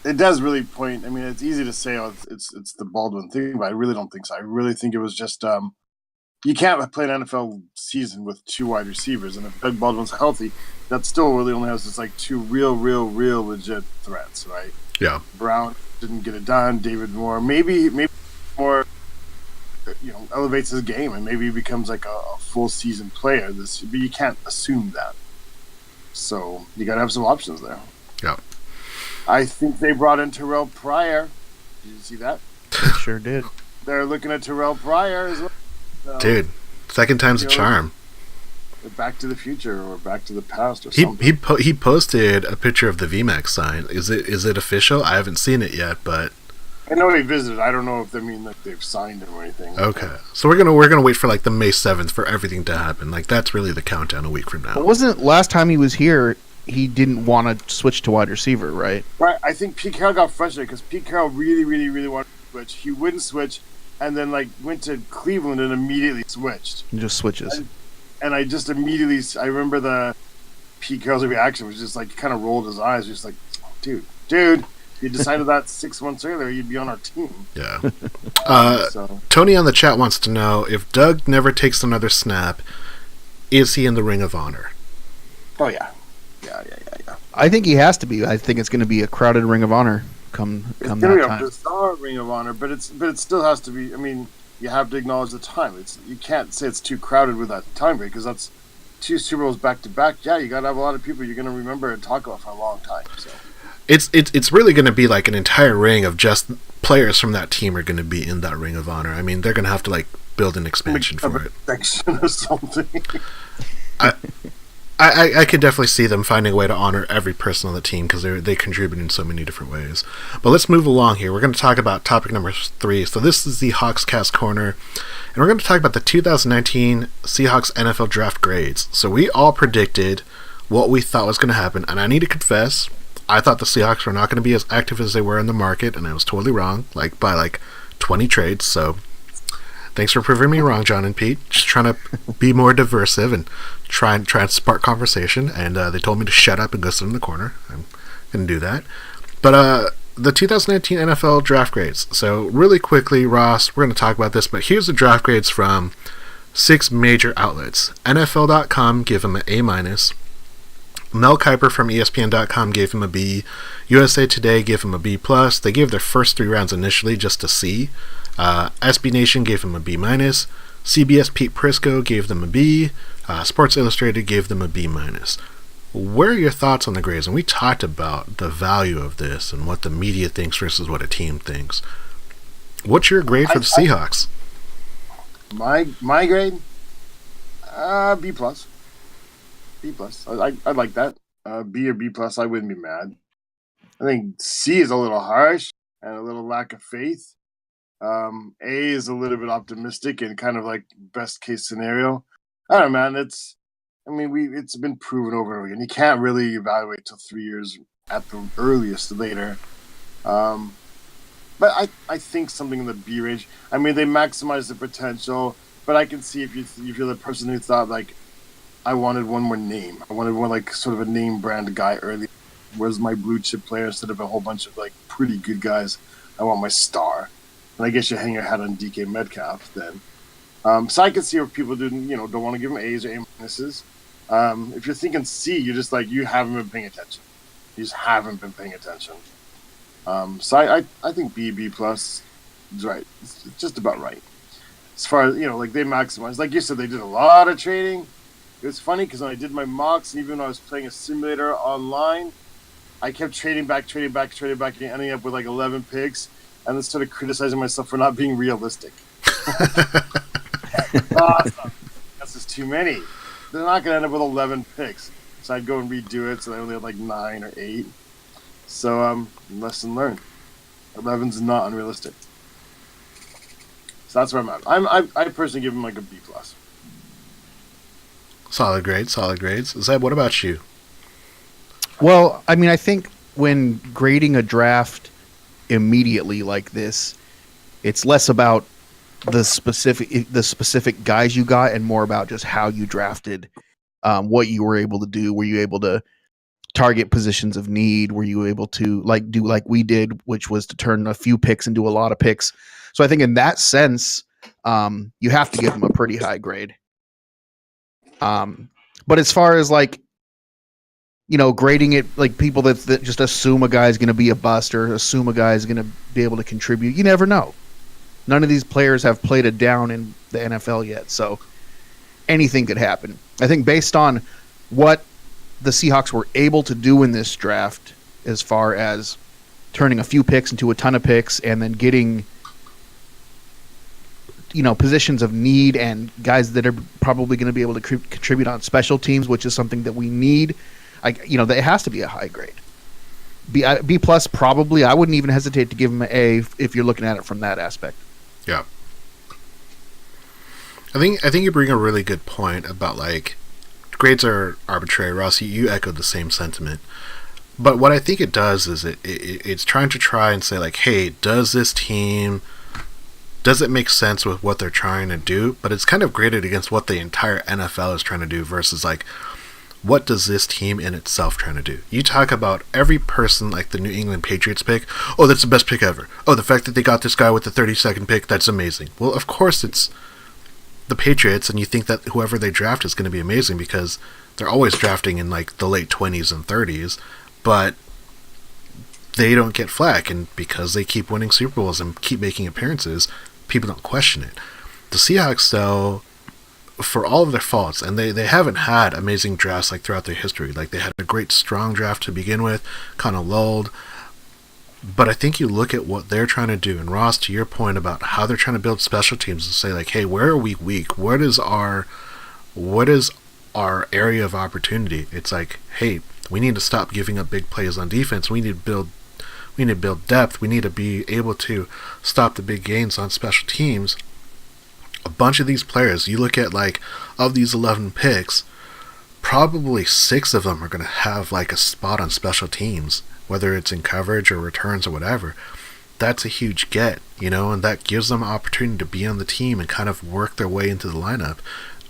it does really point. I mean, it's easy to say, oh, it's the Baldwin thing, but I really don't think so. I really think it was just you can't play an NFL season with 2 wide receivers, and if Doug Baldwin's healthy, that still really only has just like 2 real legit threats, right? Yeah. Brown didn't get it done. David Moore, maybe more, elevates his game, and maybe he becomes like a full season player. But you can't assume that. So you got to have some options there. Yeah. I think they brought in Terrell Pryor. Did you see that? They sure did. They're looking at Terrell Pryor as well. Dude, second time's a charm. Back to the Future or Back to the Past or something. He posted a picture of the VMAX sign. Is it official? I haven't seen it yet, but I know he visited. I don't know if they mean like they've signed him or anything. Okay, so we're gonna wait for like the May 7th for everything to happen. Like that's really the countdown a week from now. But wasn't it last time he was here? He didn't want to switch to wide receiver, right? Right. I think Pete Carroll got frustrated because Pete Carroll really wanted to switch. He wouldn't switch, and then like went to Cleveland and immediately switched. He just switches. And I just immediately, I remember the Pete Carroll's reaction was just like, kind of rolled his eyes, just like, dude, you decided that 6 months earlier, you'd be on our team. Yeah. Tony on the chat wants to know if Doug never takes another snap, is he in the Ring of Honor? Oh yeah. I think he has to be. I think it's going to be a crowded Ring of Honor come it's that gonna be time. a bizarre Ring of Honor, but it still has to be. I mean, you have to acknowledge the time. You can't say it's too crowded with that time break because that's 2 Super Bowls back to back. Yeah, you got to have a lot of people you're going to remember and talk about for a long time. So it's really going to be like an entire ring of just players from that team are going to be in that Ring of Honor. I mean, they're going to have to like build an expansion for it. Section or something. I could definitely see them finding a way to honor every person on the team because they contribute in so many different ways. But let's move along here. We're going to talk about topic number 3. So this is the Hawks Cast Corner, and we're going to talk about the 2019 Seahawks NFL Draft grades. So we all predicted what we thought was going to happen, and I need to confess, I thought the Seahawks were not going to be as active as they were in the market, and I was totally wrong, by 20 trades. So thanks for proving me wrong, John and Pete. Just trying to be more diversive and try and spark conversation. And they told me to shut up and go sit in the corner. I'm going to do that. But the 2019 NFL draft grades. So really quickly, Ross, we're going to talk about this. But here's the draft grades from 6 major outlets. NFL.com gave him an A-. Mel Kiper from ESPN.com gave him a B. USA Today gave him a B+. They gave their first 3 rounds initially just a C. SB Nation gave them a B-. CBS Pete Prisco gave them a B. Sports Illustrated gave them a B-. What are your thoughts on the grades? And we talked about the value of this and what the media thinks versus what a team thinks. What's your grade for the Seahawks? My grade? B+. B+. I'd like that. B or B+, I wouldn't be mad. I think C is a little harsh and a little lack of faith. A is a little bit optimistic and kind of like best case scenario. I don't know, man. I mean, it's been proven over and over again. You can't really evaluate till 3 years at the earliest later. Um, but I think something in the B range. I mean, they maximize the potential, but I can see if you're the person who thought like I wanted one more name. I wanted one like sort of a name brand guy early. Where's my blue chip player instead of a whole bunch of like pretty good guys? I want my star. And I guess you hang your hat on DK Metcalf then. So I can see if people don't want to give him A's or A minuses. If you're thinking C, you're just like you haven't been paying attention. You just haven't been paying attention. So I think B plus is right. It's just about right. As far as like they maximize, like you said, they did a lot of trading. It was funny because when I did my mocks, and even when I was playing a simulator online, I kept trading back, and ending up with like 11 picks, and then started criticizing myself for not being realistic. That's just too many. They're not going to end up with 11 picks. So I'd go and redo it, so I only had like 9 or 8. So, lesson learned. 11's not unrealistic. So that's where I'm at. I personally give him like a B plus. Solid grades. Zeb, what about you? Well, I mean, I think when grading a draft immediately like this, it's less about the specific guys you got and more about just how you drafted, what you were able to do. Were you able to target positions of need? Were you able to do like we did, which was to turn a few picks into a lot of picks? So I think in that sense, you have to give them a pretty high grade. But as far as grading it, like people that just assume a guy is going to be a bust or assume a guy is going to be able to contribute, you never know. None of these players have played it down in the NFL yet, so anything could happen. I think based on what the Seahawks were able to do in this draft, as far as turning a few picks into a ton of picks and then getting positions of need and guys that are probably going to be able to contribute on special teams, which is something that we need. It has to be a high grade. B plus probably. I wouldn't even hesitate to give him an A if you're looking at it from that aspect. Yeah. I think you bring a really good point about grades are arbitrary. Ross, you echoed the same sentiment. But what I think it does is it's trying to say hey, does it make sense with what they're trying to do? But it's kind of graded against what the entire NFL is trying to do versus what does this team in itself trying to do? You talk about every person like the New England Patriots pick. Oh, that's the best pick ever. Oh, the fact that they got this guy with the 32nd pick, that's amazing. Well, of course it's the Patriots, and you think that whoever they draft is going to be amazing because they're always drafting in the late 20s and 30s, but they don't get flack, and because they keep winning Super Bowls and keep making appearances, people don't question it. The Seahawks, though, for all of their faults, and they haven't had amazing drafts throughout their history. They had a great strong draft to begin with, kind of lulled. But I think you look at what they're trying to do, and Ross, to your point about how they're trying to build special teams and say hey, where are we weak? What is our area of opportunity? It's hey, we need to stop giving up big plays on defense. We need to build depth. We need to be able to stop the big gains on special teams. A bunch of these players, you look at of these 11 picks, probably 6 of them are going to have a spot on special teams, whether it's in coverage or returns or whatever. That's a huge get, and that gives them an opportunity to be on the team and kind of work their way into the lineup.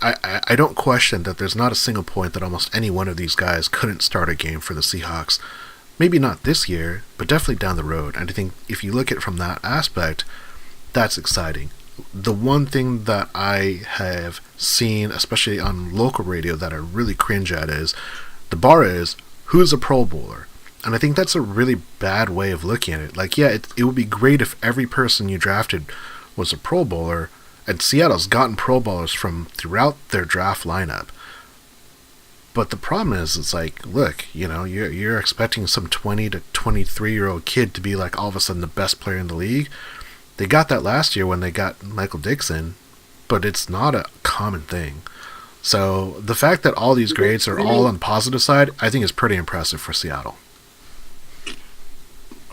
I don't question that there's not a single point that almost any one of these guys couldn't start a game for the Seahawks. Maybe not this year, but definitely down the road. And I think if you look at it from that aspect, that's exciting. The one thing that I have seen, especially on local radio, that I really cringe at is the bar is who's a Pro Bowler. And I think that's a really bad way of looking at it. It would be great if every person you drafted was a Pro Bowler, and Seattle's gotten Pro Bowlers from throughout their draft lineup. But the problem is, it's look, you're expecting some 20 to 23-year-old kid to be all of a sudden the best player in the league. They got that last year when they got Michael Dixon, but it's not a common thing. So the fact that all these grades are all on the positive side, I think is pretty impressive for Seattle.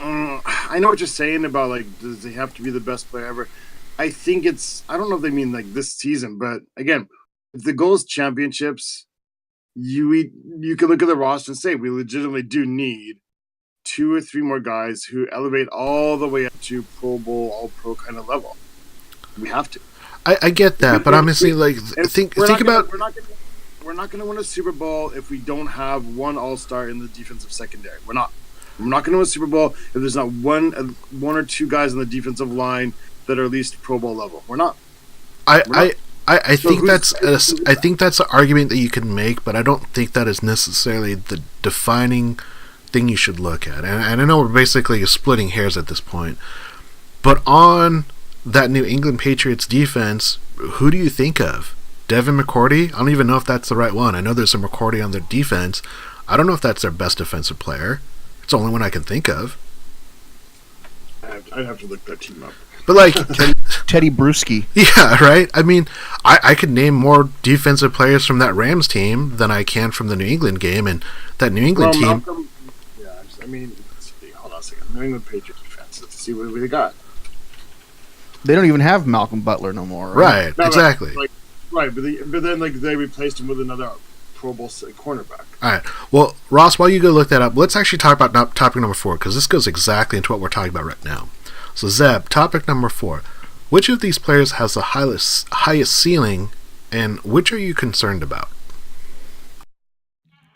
I know what you're saying about does he have to be the best player ever? I think I don't know if they mean this season, but again, if the goal is championships, you can look at the roster and say we legitimately do need 2 or 3 more guys who elevate all the way up to Pro Bowl, All Pro kind of level. We have to. I get that, but honestly, like think about. We're not going to win a Super Bowl if we don't have one All-Star in the defensive secondary. We're not going to win a Super Bowl if there's not one or two guys on the defensive line that are at least Pro Bowl level. We're not. I think that's an argument that you can make, but I don't think that is necessarily the defining thing you should look at. And I know we're basically splitting hairs at this point, but on that New England Patriots defense, who do you think of? Devin McCourty? I don't even know if that's the right one. I know there's some McCourty on their defense. I don't know if that's their best defensive player. It's the only one I can think of. I'd have to look that team up. But like Teddy Bruschi. Yeah, right? I mean, I could name more defensive players from that Rams team than I can from the New England game, and that New England team... Malcolm, let's see. Hold on a second. New England Patriots defense. Let's see what they got. They don't even have Malcolm Butler no more. Right, no, exactly. Right, but then they replaced him with another Pro Bowl cornerback. All right. Well, Ross, while you go look that up, let's actually talk about topic number 4, because this goes exactly into what we're talking about right now. So, Zeb, topic number 4. Which of these players has the highest ceiling, and which are you concerned about?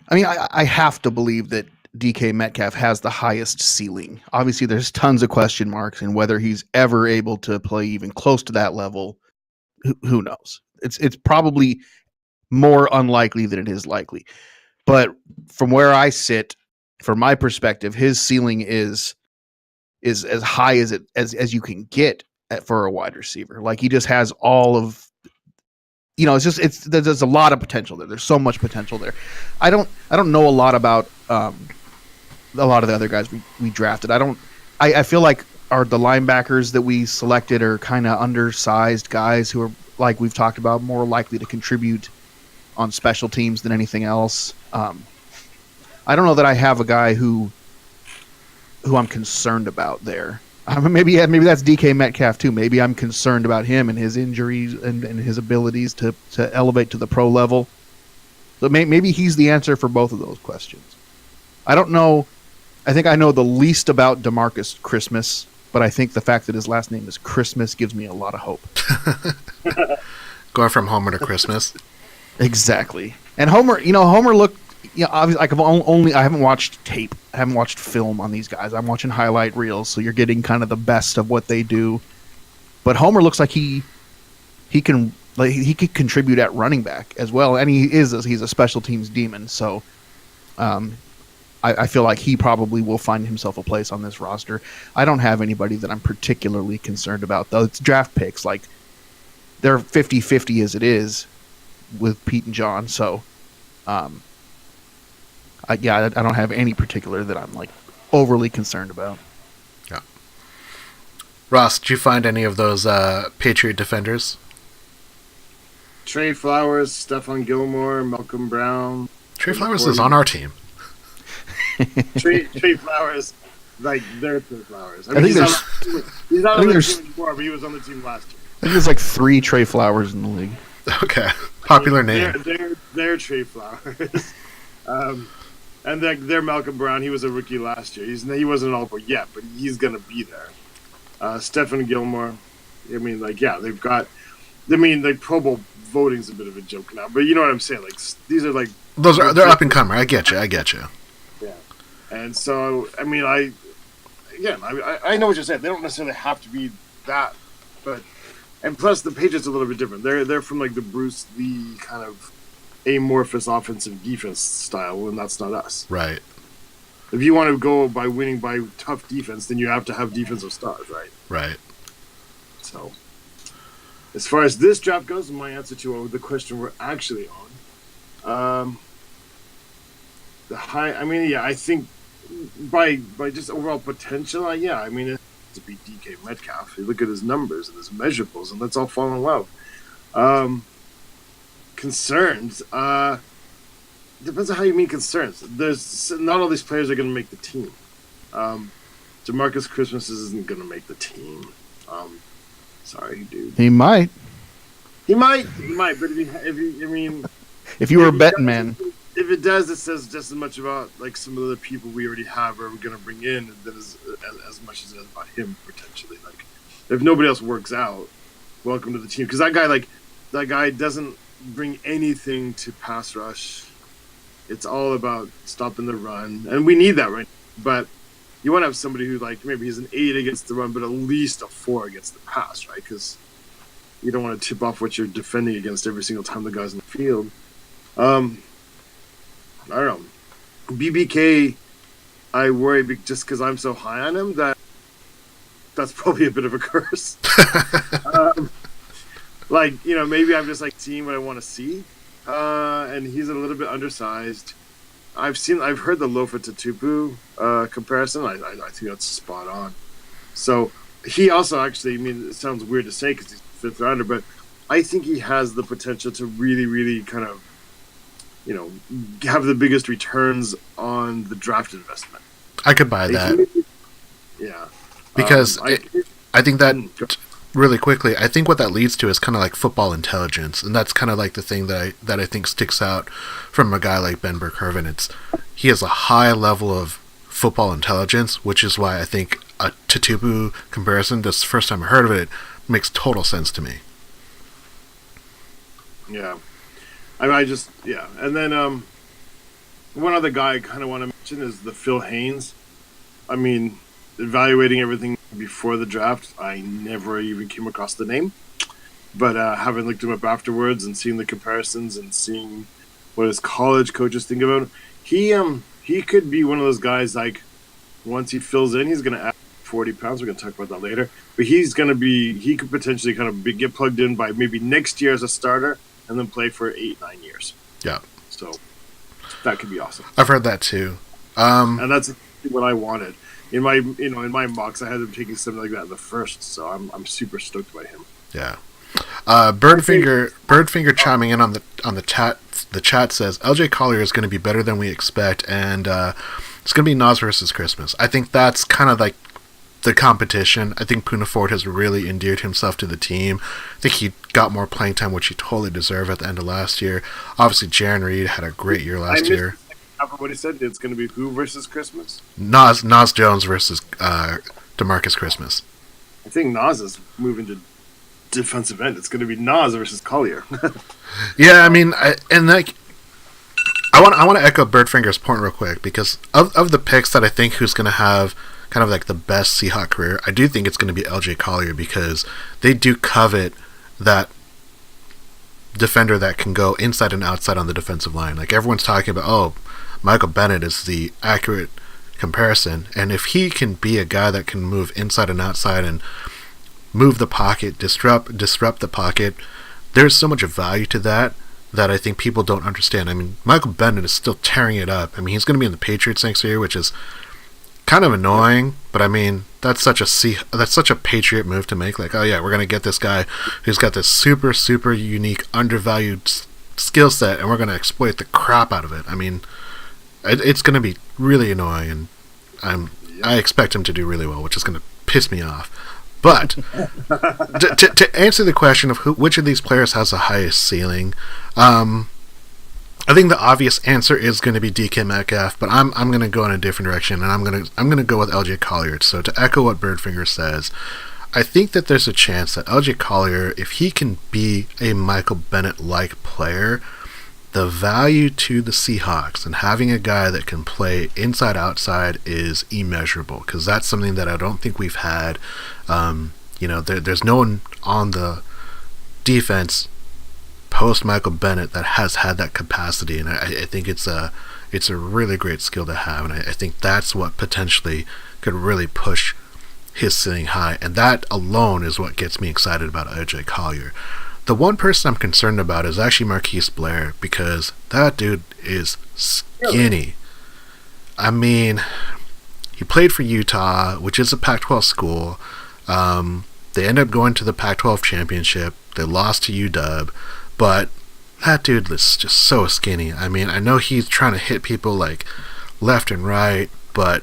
I mean, I have to believe that DK Metcalf has the highest ceiling. Obviously, there's tons of question marks, and whether he's ever able to play even close to that level, who knows? It's probably more unlikely than it is likely. But from where I sit, from my perspective, his ceiling is as high as you can get for a wide receiver. Like, he just has all of, there's a lot of potential there. There's so much potential there. I don't know a lot about a lot of the other guys we drafted. I feel like the linebackers that we selected are kind of undersized guys who are, like we've talked about, more likely to contribute on special teams than anything else. I don't know that I have a guy who I'm concerned about there. Maybe that's DK Metcalf too. Maybe I'm concerned about him and his injuries and his abilities to elevate to the pro level. So maybe he's the answer for both of those questions. I don't know. I think I know the least about DeMarcus Christmas, but I think the fact that his last name is Christmas gives me a lot of hope. Going from Homer to Christmas. Exactly. And Homer looked, obviously, I haven't watched tape. I haven't watched film on these guys. I'm watching highlight reels, so you're getting kind of the best of what they do. But Homer looks like he could contribute at running back as well, and he's a special teams demon. So, I feel like he probably will find himself a place on this roster. I don't have anybody that I'm particularly concerned about, though. It's draft picks. Like, they're 50-50 as it is with Pete and John. So, I don't have any particular that I'm, like, overly concerned about. Yeah. Ross, did you find any of those Patriot defenders? Trey Flowers, Stephon Gilmore, Malcolm Brown. Trey Flowers is on our team. Trey Flowers, like, they're Trey Flowers. I mean, he's not on the team anymore, but he was on the team last year. I think there's like 3 Trey Flowers in the league. Okay, popular name. They're Trey Flowers. And they're Malcolm Brown. He was a rookie last year. He wasn't an All-Pro yet, but he's going to be there. Stephon Gilmore. I mean, like, yeah, they've got... I mean, like, Pro Bowl voting's a bit of a joke now, but you know what I'm saying? Like, these are, like... They're up-and-comer. I get you. Yeah. And so, I mean, I know what you're saying. They don't necessarily have to be that, but... And plus, the Patriots are a little bit different. They're from, like, the Bruce Lee kind of amorphous offensive defense style, and that's not us. Right. If you want to go by winning by tough defense, then you have to have defensive stars, right? Right. So, as far as this draft goes, my answer to the question we're actually on, I think by just overall potential, I mean, it's to be DK Metcalf. You look at his numbers and his measurables, and let's all fall in love. Concerns, depends on how you mean concerns. There's not all these players are going to make the team. DeMarcus Christmas isn't going to make the team. Sorry, dude. He might. But if you were a betting man, if it does, it says just as much about like some of the people we already have or we're going to bring in than as much as it is about him potentially. Like, if nobody else works out, welcome to the team. Because that guy doesn't bring anything to pass rush. It's all about stopping the run, and we need that right now. But you want to have somebody who, like, maybe he's an 8 against the run, but at least a 4 against the pass, right? Because you don't want to tip off what you're defending against every single time the guy's in the field. I don't know. BBK, I worry just because I'm so high on him that's probably a bit of a curse. Like, you know, maybe I'm just like seeing what I want to see. And he's a little bit undersized. I've heard the Lofa Tatupu comparison. I think that's spot on. So he also actually, I mean, it sounds weird to say because he's fifth rounder, but I think he has the potential to really, really kind of, you know, have the biggest returns on the draft investment. I could buy that. Yeah. Because I think that, really quickly, I think what that leads to is kind of like football intelligence, and that's kind of like the thing that I think sticks out from a guy like Ben Burke-Hervin. He has a high level of football intelligence, which is why I think a Tatupu comparison, this is the first time I heard of it, makes total sense to me. Yeah. And then one other guy I kind of want to mention is the Phil Haynes. I mean, evaluating everything before the draft, I never even came across the name. But having looked him up afterwards and seeing the comparisons and seeing what his college coaches think about him, he could be one of those guys, like, once he fills in, he's going to add 40 pounds. We're going to talk about that later. But he could potentially kind of get plugged in by maybe next year as a starter and then play for 8-9 years. Yeah. So that could be awesome. I've heard that too. And that's what I wanted. In my mocks, I had him taking something like that in the first, so I'm super stoked by him. Yeah. Birdfinger chiming in on the chat. The chat says LJ Collier is going to be better than we expect, and it's going to be Nas versus Christmas. I think that's kind of like the competition. I think Poona Ford has really endeared himself to the team. I think he got more playing time, which he totally deserved at the end of last year. Obviously, Jaron Reed had a great year last year. What he said, it's going to be who versus Christmas? Nas Jones versus DeMarcus Christmas. I think Nas is moving to defensive end. It's going to be Nas versus Collier. Yeah, I mean, I want to echo Birdfinger's point real quick, because of the picks that I think who's going to have kind of like the best Seahawk career, I do think it's going to be LJ Collier, because they do covet that defender that can go inside and outside on the defensive line. Like, everyone's talking about, oh, Michael Bennett is the accurate comparison, and if he can be a guy that can move inside and outside and move the pocket, disrupt the pocket, there's so much value to that I think people don't understand. I mean, Michael Bennett is still tearing it up. I mean, he's going to be in the Patriots next year, which is kind of annoying, but I mean, that's such a Patriot move to make. Like, oh yeah, we're going to get this guy who's got this super, super unique, undervalued skill set, and we're going to exploit the crap out of it. I mean, it's going to be really annoying, and I expect him to do really well, which is going to piss me off. But to answer the question of which of these players has the highest ceiling, I think the obvious answer is going to be DK Metcalf, but I'm going to go in a different direction, and I'm going to go with LJ Collier. So to echo what Birdfinger says, I think that there's a chance that LJ Collier, if he can be a Michael Bennett-like player, the value to the Seahawks and having a guy that can play inside outside is immeasurable, because that's something that I don't think we've had. There's no one on the defense post Michael Bennett that has had that capacity, and I think it's a really great skill to have, and I think that's what potentially could really push his ceiling high, and that alone is what gets me excited about LJ Collier. The one person I'm concerned about is actually Marquise Blair, because that dude is skinny. I mean, he played for Utah, which is a Pac-12 school. They ended up going to the Pac-12 championship. They lost to UW, but that dude is just so skinny. I mean, I know he's trying to hit people like left and right, but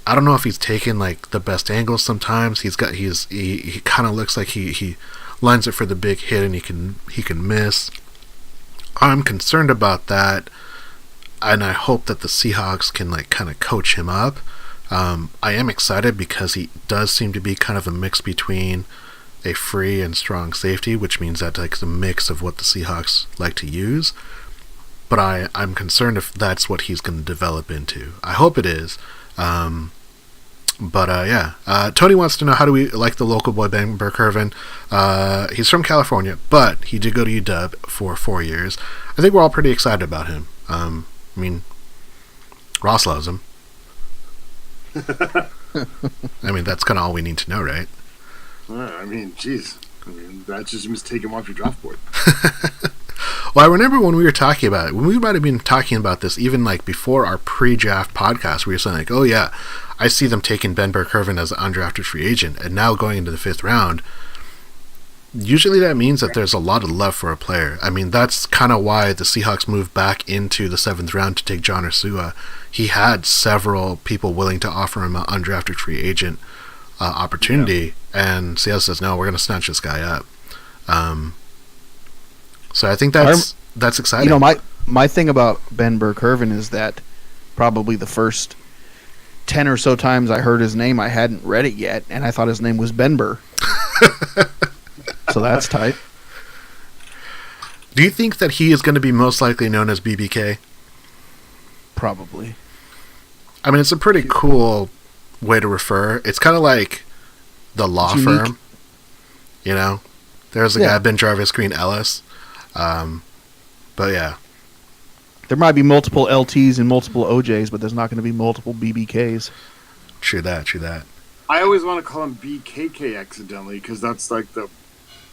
I don't know if he's taking like the best angles sometimes. He kind of looks like he lines it for the big hit, and he can miss. I'm concerned about that and I hope that the Seahawks can like kind of coach him up. I am excited because he does seem to be kind of a mix between a free and strong safety, which means that like the mix of what the Seahawks like to use. But I'm concerned if that's what he's going to develop into. I hope it is. Tony wants to know, how do we like the local boy Ben Burke-Irvin? He's from California, but he did go to UW for 4 years. I think we're all pretty excited about him. I mean, Ross loves him. I mean, that's kind of all we need to know, right? I mean, geez. I mean, that just means take him off your draft board. Well, I remember when we were talking about it, when we might have been talking about this even like before our pre-draft podcast, we were saying like, oh yeah, I see them taking Ben Burke-Irvin as an undrafted free agent, and now going into the 5th round. Usually that means that there's a lot of love for a player. I mean, that's kind of why the Seahawks moved back into the 7th round to take John Ursua. He had several people willing to offer him an undrafted free agent opportunity, and Seattle says, no, we're going to snatch this guy up. So I think that's exciting. You know, my thing about Ben Burke-Irvin is that probably the first 10 or so times I heard his name, I hadn't read it yet, and I thought his name was Ben Burr. So that's tight. Do you think that he is going to be most likely known as BBK? Probably. I mean, it's a pretty cool way to refer. It's kind of like the law firm. You know? There's a guy, Ben Jarvis Green Ellis. But yeah. There might be multiple LTs and multiple OJs, but there's not going to be multiple BBKs. True that. I always want to call him BKK accidentally, because that's like the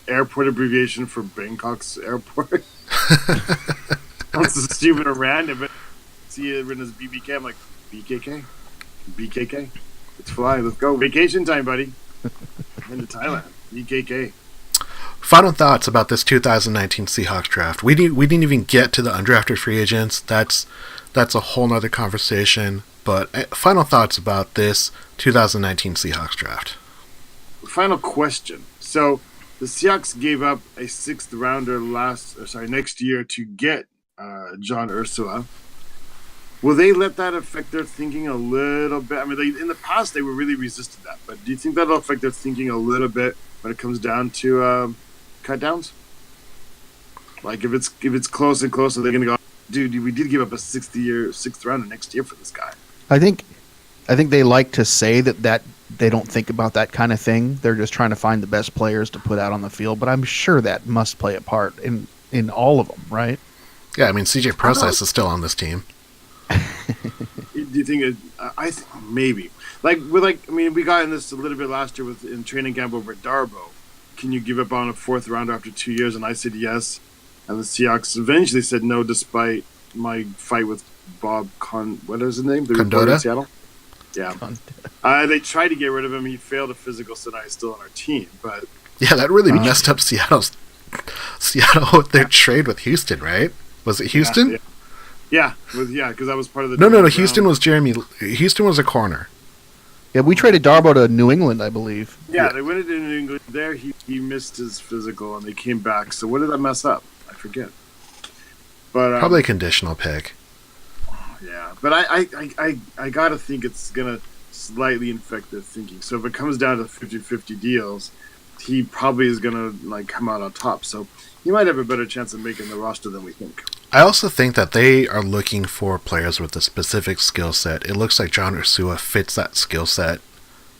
airport abbreviation for Bangkok's airport. That's so stupid and random, but see it written as BBK. I'm like, BKK? BKK? Let's fly. Let's go. Vacation time, buddy. Into Thailand. BKK. Final thoughts about this 2019 Seahawks draft. We didn't even get to the undrafted free agents. That's a whole nother conversation. But final thoughts about this 2019 Seahawks draft. Final question. So the Seahawks gave up a 6th rounder next year to get John Ursua. Will they let that affect their thinking a little bit? I mean, in the past they were really resistant that, but do you think that'll affect their thinking a little bit when it comes down to cut downs? Like if it's close and close, are they going to go, dude, we did give up a 6th rounder next year for this guy? I think they like to say that they don't think about that kind of thing. They're just trying to find the best players to put out on the field. But I'm sure that must play a part in all of them, right? Yeah, I mean, CJ Process is still on this team. Do you think I think maybe. We got in this a little bit last year in training camp over at Darbo. Can you give up on a 4th rounder after 2 years? And I said yes. And the Seahawks eventually said no, despite my fight with Bob what is his name? The reporter in Seattle? Yeah. They tried to get rid of him. He failed a physical, so now he's still on our team. But yeah, that really messed up Seattle with their trade with Houston, right? Was it Houston? Yeah, because that was part of the... No. Houston was Houston was a corner. Yeah, we traded Darbo to New England, I believe. Yeah, they went into New England. There, he missed his physical, and they came back. So what did that mess up? I forget. But probably a conditional pick. Yeah, but I gotta think it's gonna slightly infect their thinking. So if it comes down to 50-50 deals, he probably is gonna come out on top. So he might have a better chance of making the roster than we think. I also think that they are looking for players with a specific skill set. It looks like John Ursua fits that skill set.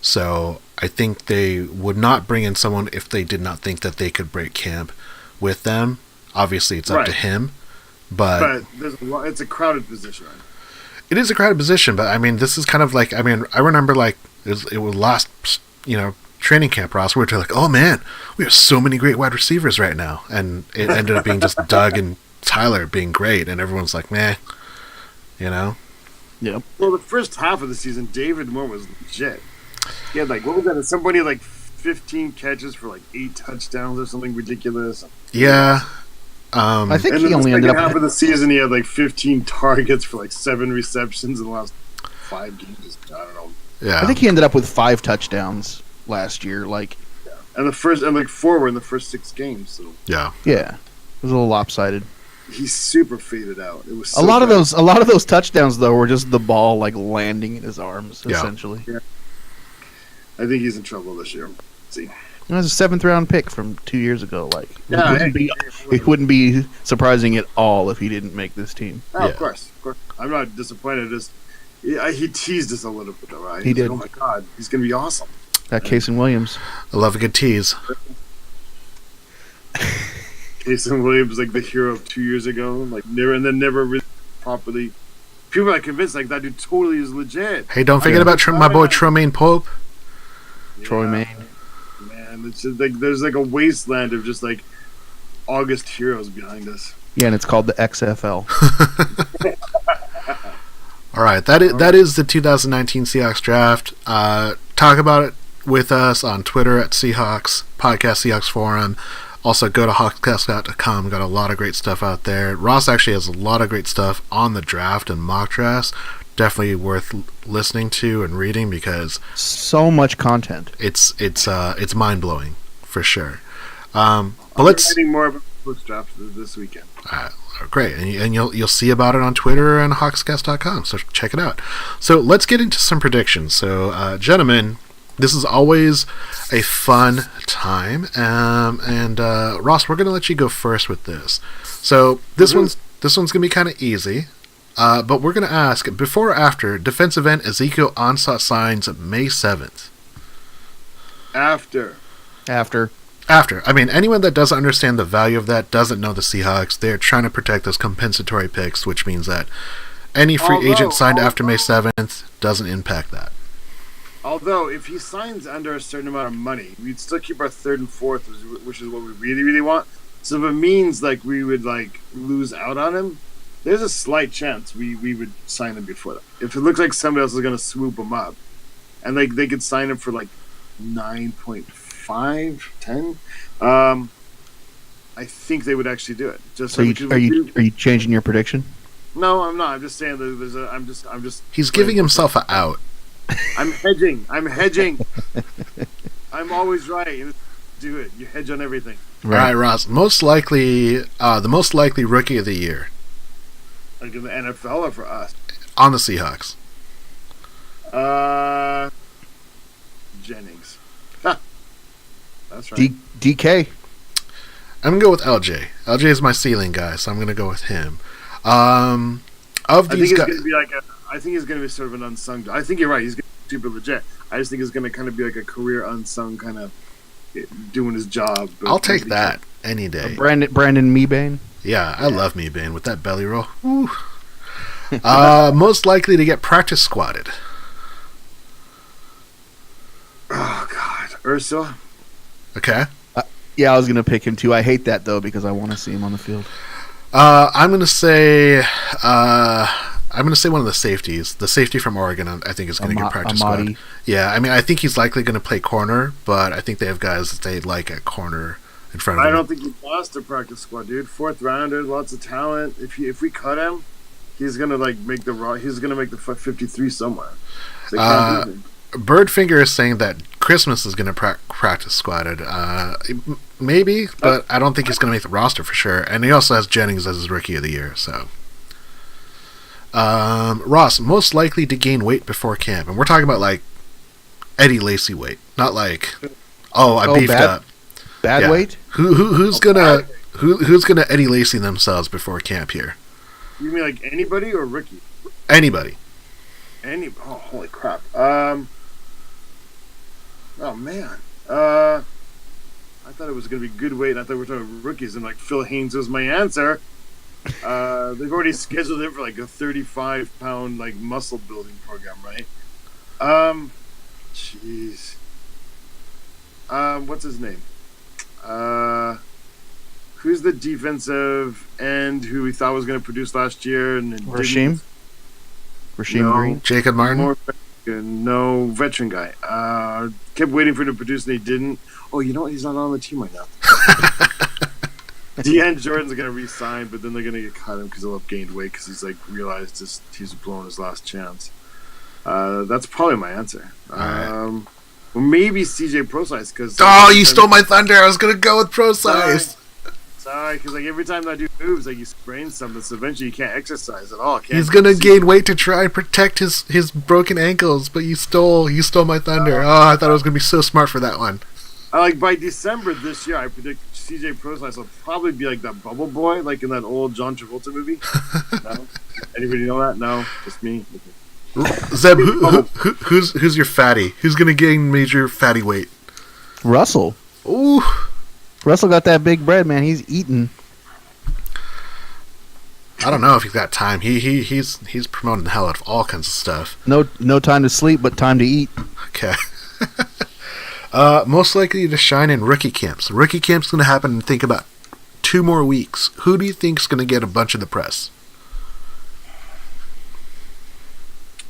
So I think they would not bring in someone if they did not think that they could break camp with them. Obviously, it's up to him. But it's a crowded position, right? It is a crowded position, but I mean, this is kind of like, I mean, I remember it was last, training camp, Ross, where we're like, oh man, we have so many great wide receivers right now. And it ended up being just Doug and Tyler being great, and everyone's like, meh, Yep. Well, the first half of the season, David Moore was legit. He had what was that? Somebody had 15 catches for 8 touchdowns or something ridiculous. Yeah. I think he only ended up half of the season. He had 15 targets for 7 receptions in the last 5 games. I don't know. Yeah. I think he ended up with 5 touchdowns last year. And the first 4 were in the first 6 games. So yeah. It was a little lopsided. he's super faded out. It was so a lot bad. of those touchdowns though were just the ball like landing in his arms essentially. Yeah. I think he's in trouble this year. Let's see. It was a 7th round pick from 2 years ago. Like Yeah, it wouldn't be surprising at all if he didn't make this team. Oh, of course. I'm not disappointed. Just he teased us a little bit, though, right? He did. Like, oh my god, he's gonna be awesome. That Casey Williams. I love a good tease. Jason Williams, like the hero of 2 years ago, like never really properly. People are like convinced like that dude totally is legit. Hey, don't forget about my boy Tremaine Pope. Troy Maine. Man, it's just like there's like a wasteland of just like August heroes behind us. Yeah, and it's called the XFL. All right, that is the 2019 Seahawks draft. Talk about it with us on Twitter at Seahawks Podcast Seahawks Forum. Also, go to hawkscast.com. Got a lot of great stuff out there. Ross actually has a lot of great stuff on the draft and mock drafts. Definitely worth listening to and reading because so much content. It's mind blowing for sure. But let's writing more about post draft this weekend. Great, and you'll see about it on Twitter and hawkscast.com. So check it out. So let's get into some predictions. So, gentlemen, this is always a fun time. And Ross, we're gonna let you go first with this. So this one's gonna be kind of easy. But we're going to ask, before or after, defensive end Ezekiel Ansah signs May 7th? After. I mean, anyone that doesn't understand the value of that doesn't know the Seahawks. They're trying to protect those compensatory picks, which means that any free agent signed after May 7th doesn't impact that. Although, if he signs under a certain amount of money, we'd still keep our 3rd and 4th, which is what we really, really want. So if it means like we would like lose out on him, there's a slight chance we would sign him before that. If it looks like somebody else is going to swoop him up, and like they could sign him for like 9.5, 10, I think they would actually do it. Just so are you changing your prediction? No, I'm not. I'm just saying that I'm just. He's giving himself an out. I'm hedging. I'm always right. Do it. You hedge on everything. Right. All right, Ross. The most likely rookie of the year. Like in the NFL or for us? On the Seahawks. Jennings. That's right. DK. I'm going to go with LJ. LJ is my ceiling guy, so I'm going to go with him. I think he's going to be sort of an unsung. I think you're right. He's going to be super legit. I just think he's going to kind of be like a career unsung kind of doing his job. I'll take that any day. Brandon Mebane. Yeah, I love Mebane with that belly roll. Most likely to get practice squatted. Oh God, Ursula. Okay. Yeah, I was gonna pick him too. I hate that though because I want to see him on the field. I'm gonna say one of the safeties. The safety from Oregon, I think, is going to get practice squad. Yeah, I mean, I think he's likely going to play corner, but I think they have guys that they like at corner in front of him. I don't think he lost the practice squad, dude. 4th rounder, lots of talent. If we cut him, he's gonna like make the 53 somewhere. Birdfinger is saying that Christmas is going to practice squatted. Maybe, but I don't think he's going to make the roster for sure. And he also has Jennings as his rookie of the year. So, Ross, most likely to gain weight before camp, and we're talking about like Eddie Lacy weight, not like I beefed up. Bad weight? Who's gonna Eddie Lacy themselves before camp here? You mean like anybody or Ricky? Anybody. Oh, holy crap. Oh man. I thought it was gonna be good weight. I thought we were talking about rookies, and like Phil Haynes was my answer. They've already scheduled him for like a 35-pound like muscle building program, right? Jeez. What's his name? Who's the defensive end who we thought was going to produce last year? And Rasheem Green? Jacob Martin? No, veteran guy. Kept waiting for him to produce and he didn't. Oh, you know what? He's not on the team right now. Deanne Jordan's going to re-sign, but then they're going to get cut him because he'll have gained weight because he's like realized he's blown his last chance. That's probably my answer. Right. Well, maybe CJ Prosize because. Oh, you stole my thunder! I was gonna go with Prosize. Because like every time I do moves, like you sprain something, so eventually you can't exercise at all. He's gonna gain weight to try and protect his broken ankles, but you stole my thunder. I thought I was gonna be so smart for that one. By December this year, I predict CJ Pro-Size will probably be like that bubble boy, like in that old John Travolta movie. No? Anybody know that? No, just me. Zeb, who's your fatty? Who's gonna gain major fatty weight? Russell. Ooh. Russell got that big bread, man. He's eating. I don't know if he's got time. He's promoting the hell out of all kinds of stuff. No time to sleep, but time to eat. Okay. Most likely to shine in rookie camps. Rookie camp's going to happen in, think about 2 more weeks. Who do you think's going to get a bunch of the press?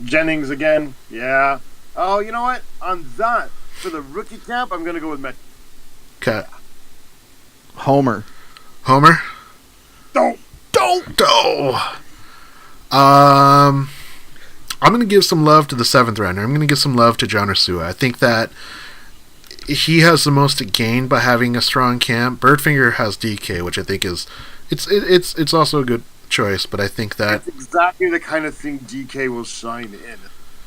Jennings again. Yeah. Oh, you know what? On that, for the rookie camp, I'm going to go with Met. Okay. Homer. Don't. I'm going to give some love to the 7th rounder. I'm going to give some love to John Ursua. I think that he has the most to gain by having a strong camp. Birdfinger has DK, which I think is it's also a good choice, but I think that that's exactly the kind of thing DK will shine in.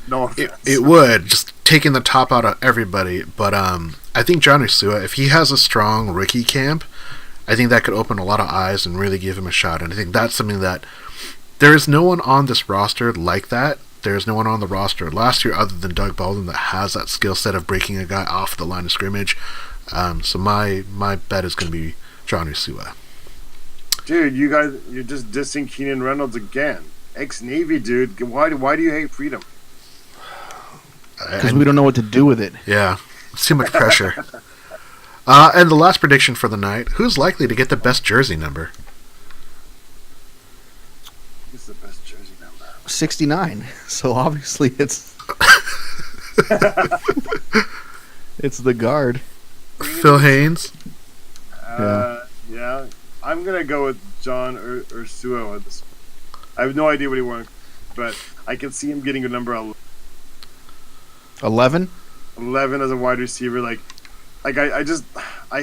No offense. It would, just taking the top out of everybody. But I think John Ursua, if he has a strong rookie camp, I think that could open a lot of eyes and really give him a shot. And I think that's something that there is no one on this roster like that. There's no one on the roster last year other than Doug Baldwin that has that skill set of breaking a guy off the line of scrimmage. So my bet is going to be John Ursua. Dude, you're just dissing Keenan Reynolds again. Ex-Navy, dude. Why do you hate freedom? Because we don't know what to do with it. Yeah, it's too much pressure. And the last prediction for the night: who's likely to get the best jersey number? What's the best jersey number? 69. So obviously it's it's the guard. Phil Haynes. Yeah. I'm gonna go with John Ursua on this. I have no idea what he wants, but I can see him getting a number 11. 11 as a wide receiver. I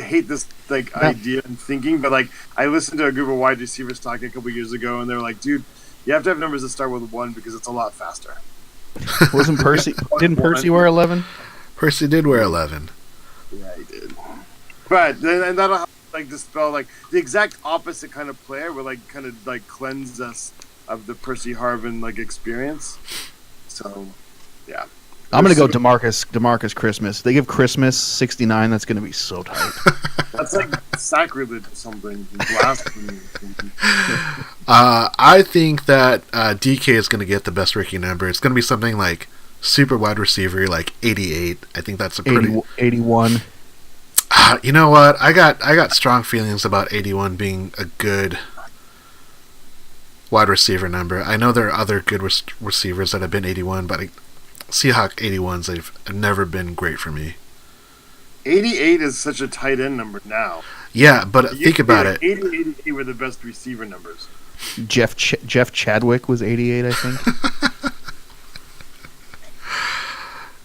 hate this idea and thinking, but I listened to a group of wide receivers talking a couple years ago, and they're like, dude, you have to have numbers that start with 1 because it's a lot faster. Wasn't Percy? Didn't Percy wear 11? Percy did wear 11. Yeah, he did. But and that'll help, dispel the exact opposite kind of player will cleanse us of the Percy Harvin experience. So yeah. I'm going to go DeMarcus Christmas. They give Christmas 69. That's going to be so tight. That's like sacrilege or something. Blasphemy. I think that DK is going to get the best rookie number. It's going to be something like super wide receiver, 88. I think that's a pretty 81. You know what? I got strong feelings about 81 being a good wide receiver number. I know there are other good receivers that have been 81, but Seahawk 81s, they've never been great for me. 88 is such a tight end number now. Yeah, but think about it. 80 and 88 were the best receiver numbers. Jeff Chadwick was 88, I think.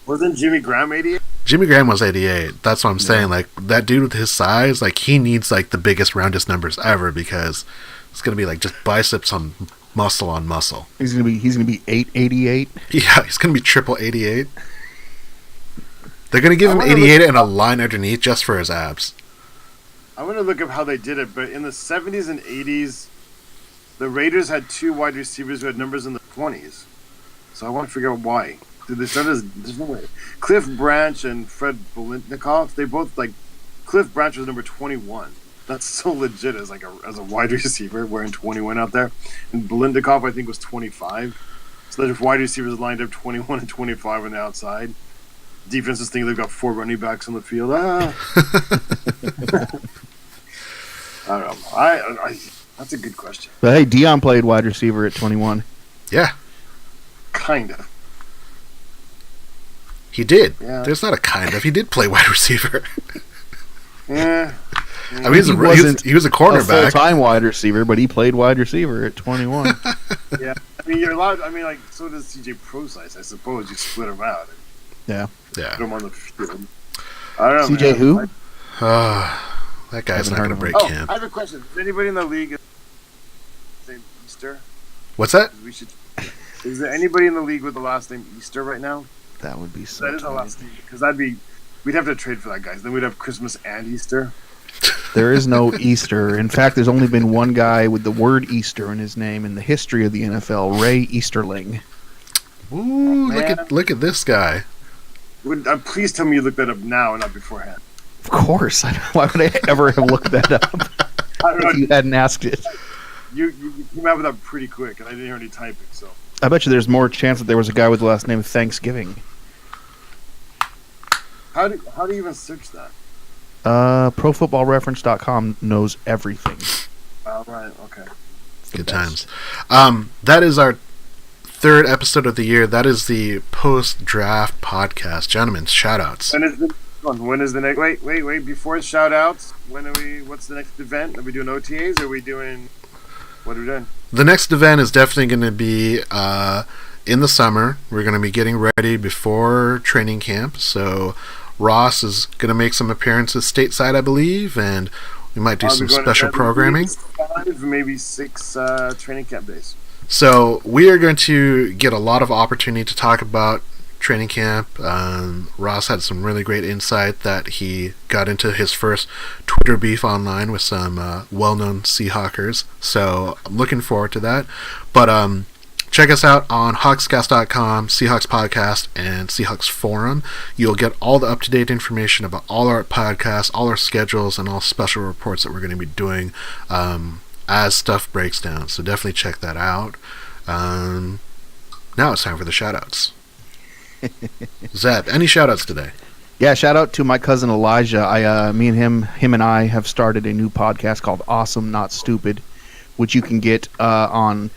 Wasn't Jimmy Graham 88? Jimmy Graham was 88. That's what I'm saying. That dude with his size, he needs the biggest, roundest numbers ever because it's gonna be just biceps on muscle. He's gonna be 888. Yeah, he's gonna be triple 88. They're gonna give him 88 and a line underneath just for his abs. I'm gonna look up how they did it, but in the 70s and 80s, the Raiders had 2 wide receivers who had numbers in the 20s. So I want to figure out why. Did they start as? There's no way. Cliff Branch and Fred Bolitnikoff, they both Cliff Branch was number 21. That's so legit as a wide receiver wearing 21 out there. And Bolitnikoff, I think, was 25. So there's wide receivers lined up 21 and 25 on the outside. Defenses think they've got 4 running backs on the field. I don't know. I that's a good question. But hey, Dion played wide receiver at 21. Yeah. Kind of. He did. Yeah. There's not a kind of. He did play wide receiver. Yeah. I mean, he was a cornerback. A full-time wide receiver, but he played wide receiver at 21. Yeah. I mean, you're allowed. I mean, so does CJ Pro-Size, I suppose. You split them out. Yeah. Yeah. Put them on the field. I don't know. CJ who? That guy's Haven't not heard going to of him. break Oh, camp. I have a question. Is anybody in the league named Easter? What's that? We should. Is there anybody in the league with the last name Easter right now? That would be so. That is the tight. last name because we'd have to trade for that, guys. Then we'd have Christmas and Easter. There is no Easter. In fact, there's only been one guy with the word Easter in his name in the history of the NFL, Ray Easterling. Ooh, man. look at this guy. Please tell me you looked that up now and not beforehand. Of course. Why would I ever have looked that up I don't know. if you hadn't asked it? You came out with that pretty quick, and I didn't hear any typing. So I bet you there's more chance that there was a guy with the last name Thanksgiving. how do you even search that? ProFootballReference.com knows everything. Oh, right. Okay. Good times. That is our third episode of the year. That is the post-draft podcast. Gentlemen, shout-outs. When is the next? Wait. Before shout-outs, what's the next event? Are we doing OTAs? Are we doing? What are we doing? The next event is definitely going to be in the summer. We're going to be getting ready before training camp. So Ross is going to make some appearances stateside, I believe, and we might do some special programming. 5, maybe 6 training camp days. So we are going to get a lot of opportunity to talk about training camp. Ross had some really great insight that he got into his first Twitter beef online with some well-known Seahawkers. So I'm looking forward to that. But check us out on Hawkscast.com, Seahawks Podcast, and Seahawks Forum. You'll get all the up-to-date information about all our podcasts, all our schedules, and all special reports that we're going to be doing as stuff breaks down. So definitely check that out. Now it's time for the shout-outs. Zeb, any shout-outs today? Yeah, shout out to my cousin Elijah. Me and him and I have started a new podcast called Awesome Not Stupid, which you can get on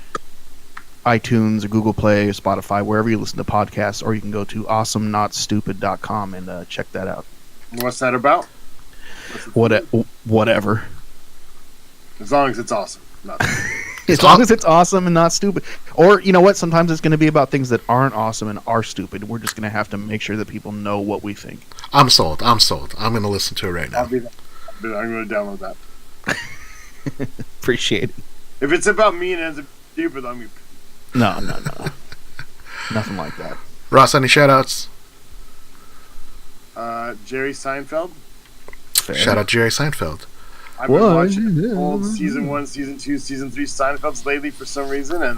iTunes or Google Play or Spotify, wherever you listen to podcasts, or you can go to awesomenotstupid.com and check that out. What's that about? Whatever. As long as it's awesome. Not As long as it's awesome and not stupid. Or, you know what, sometimes it's going to be about things that aren't awesome and are stupid. We're just going to have to make sure that people know what we think. I'm sold. I'm going to listen to it right now. I'm going to download that. Appreciate it. If it's about me and ends up stupid, I'm going to... No. Nothing like that. Ross, any shout-outs? Jerry Seinfeld. Fair. Shout out Jerry Seinfeld. I've been watching old season 1, season 2, season 3 Seinfelds lately for some reason, and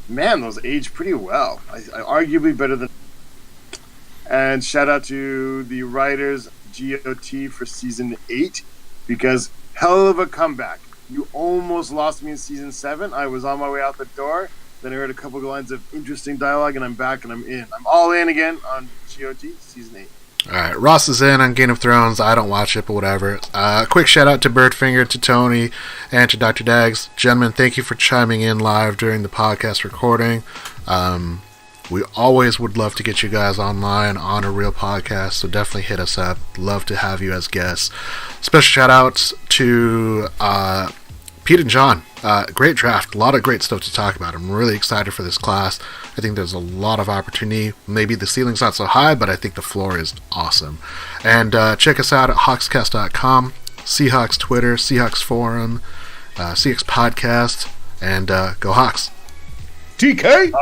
man, those age pretty well. I arguably better than. And shout out to the writers GOT for season 8 because hell of a comeback. You almost lost me in season 7. I was on my way out the door. Then I heard a couple of lines of interesting dialogue, and I'm back and I'm in. I'm all in again on GOT season 8. Alright, Ross is in on Game of Thrones. I don't watch it, but whatever. Quick shout out to Birdfinger, to Tony, and to Dr. Dags. Gentlemen, thank you for chiming in live during the podcast recording. We always would love to get you guys online on a real podcast, so definitely hit us up. Love to have you as guests. Special shout outs to Pete and John. Great draft. A lot of great stuff to talk about. I'm really excited for this class. I think there's a lot of opportunity. Maybe the ceiling's not so high, but I think the floor is awesome. And check us out at Hawkscast.com, Seahawks Twitter, Seahawks Forum, Seahawks Podcast, and go Hawks. TK!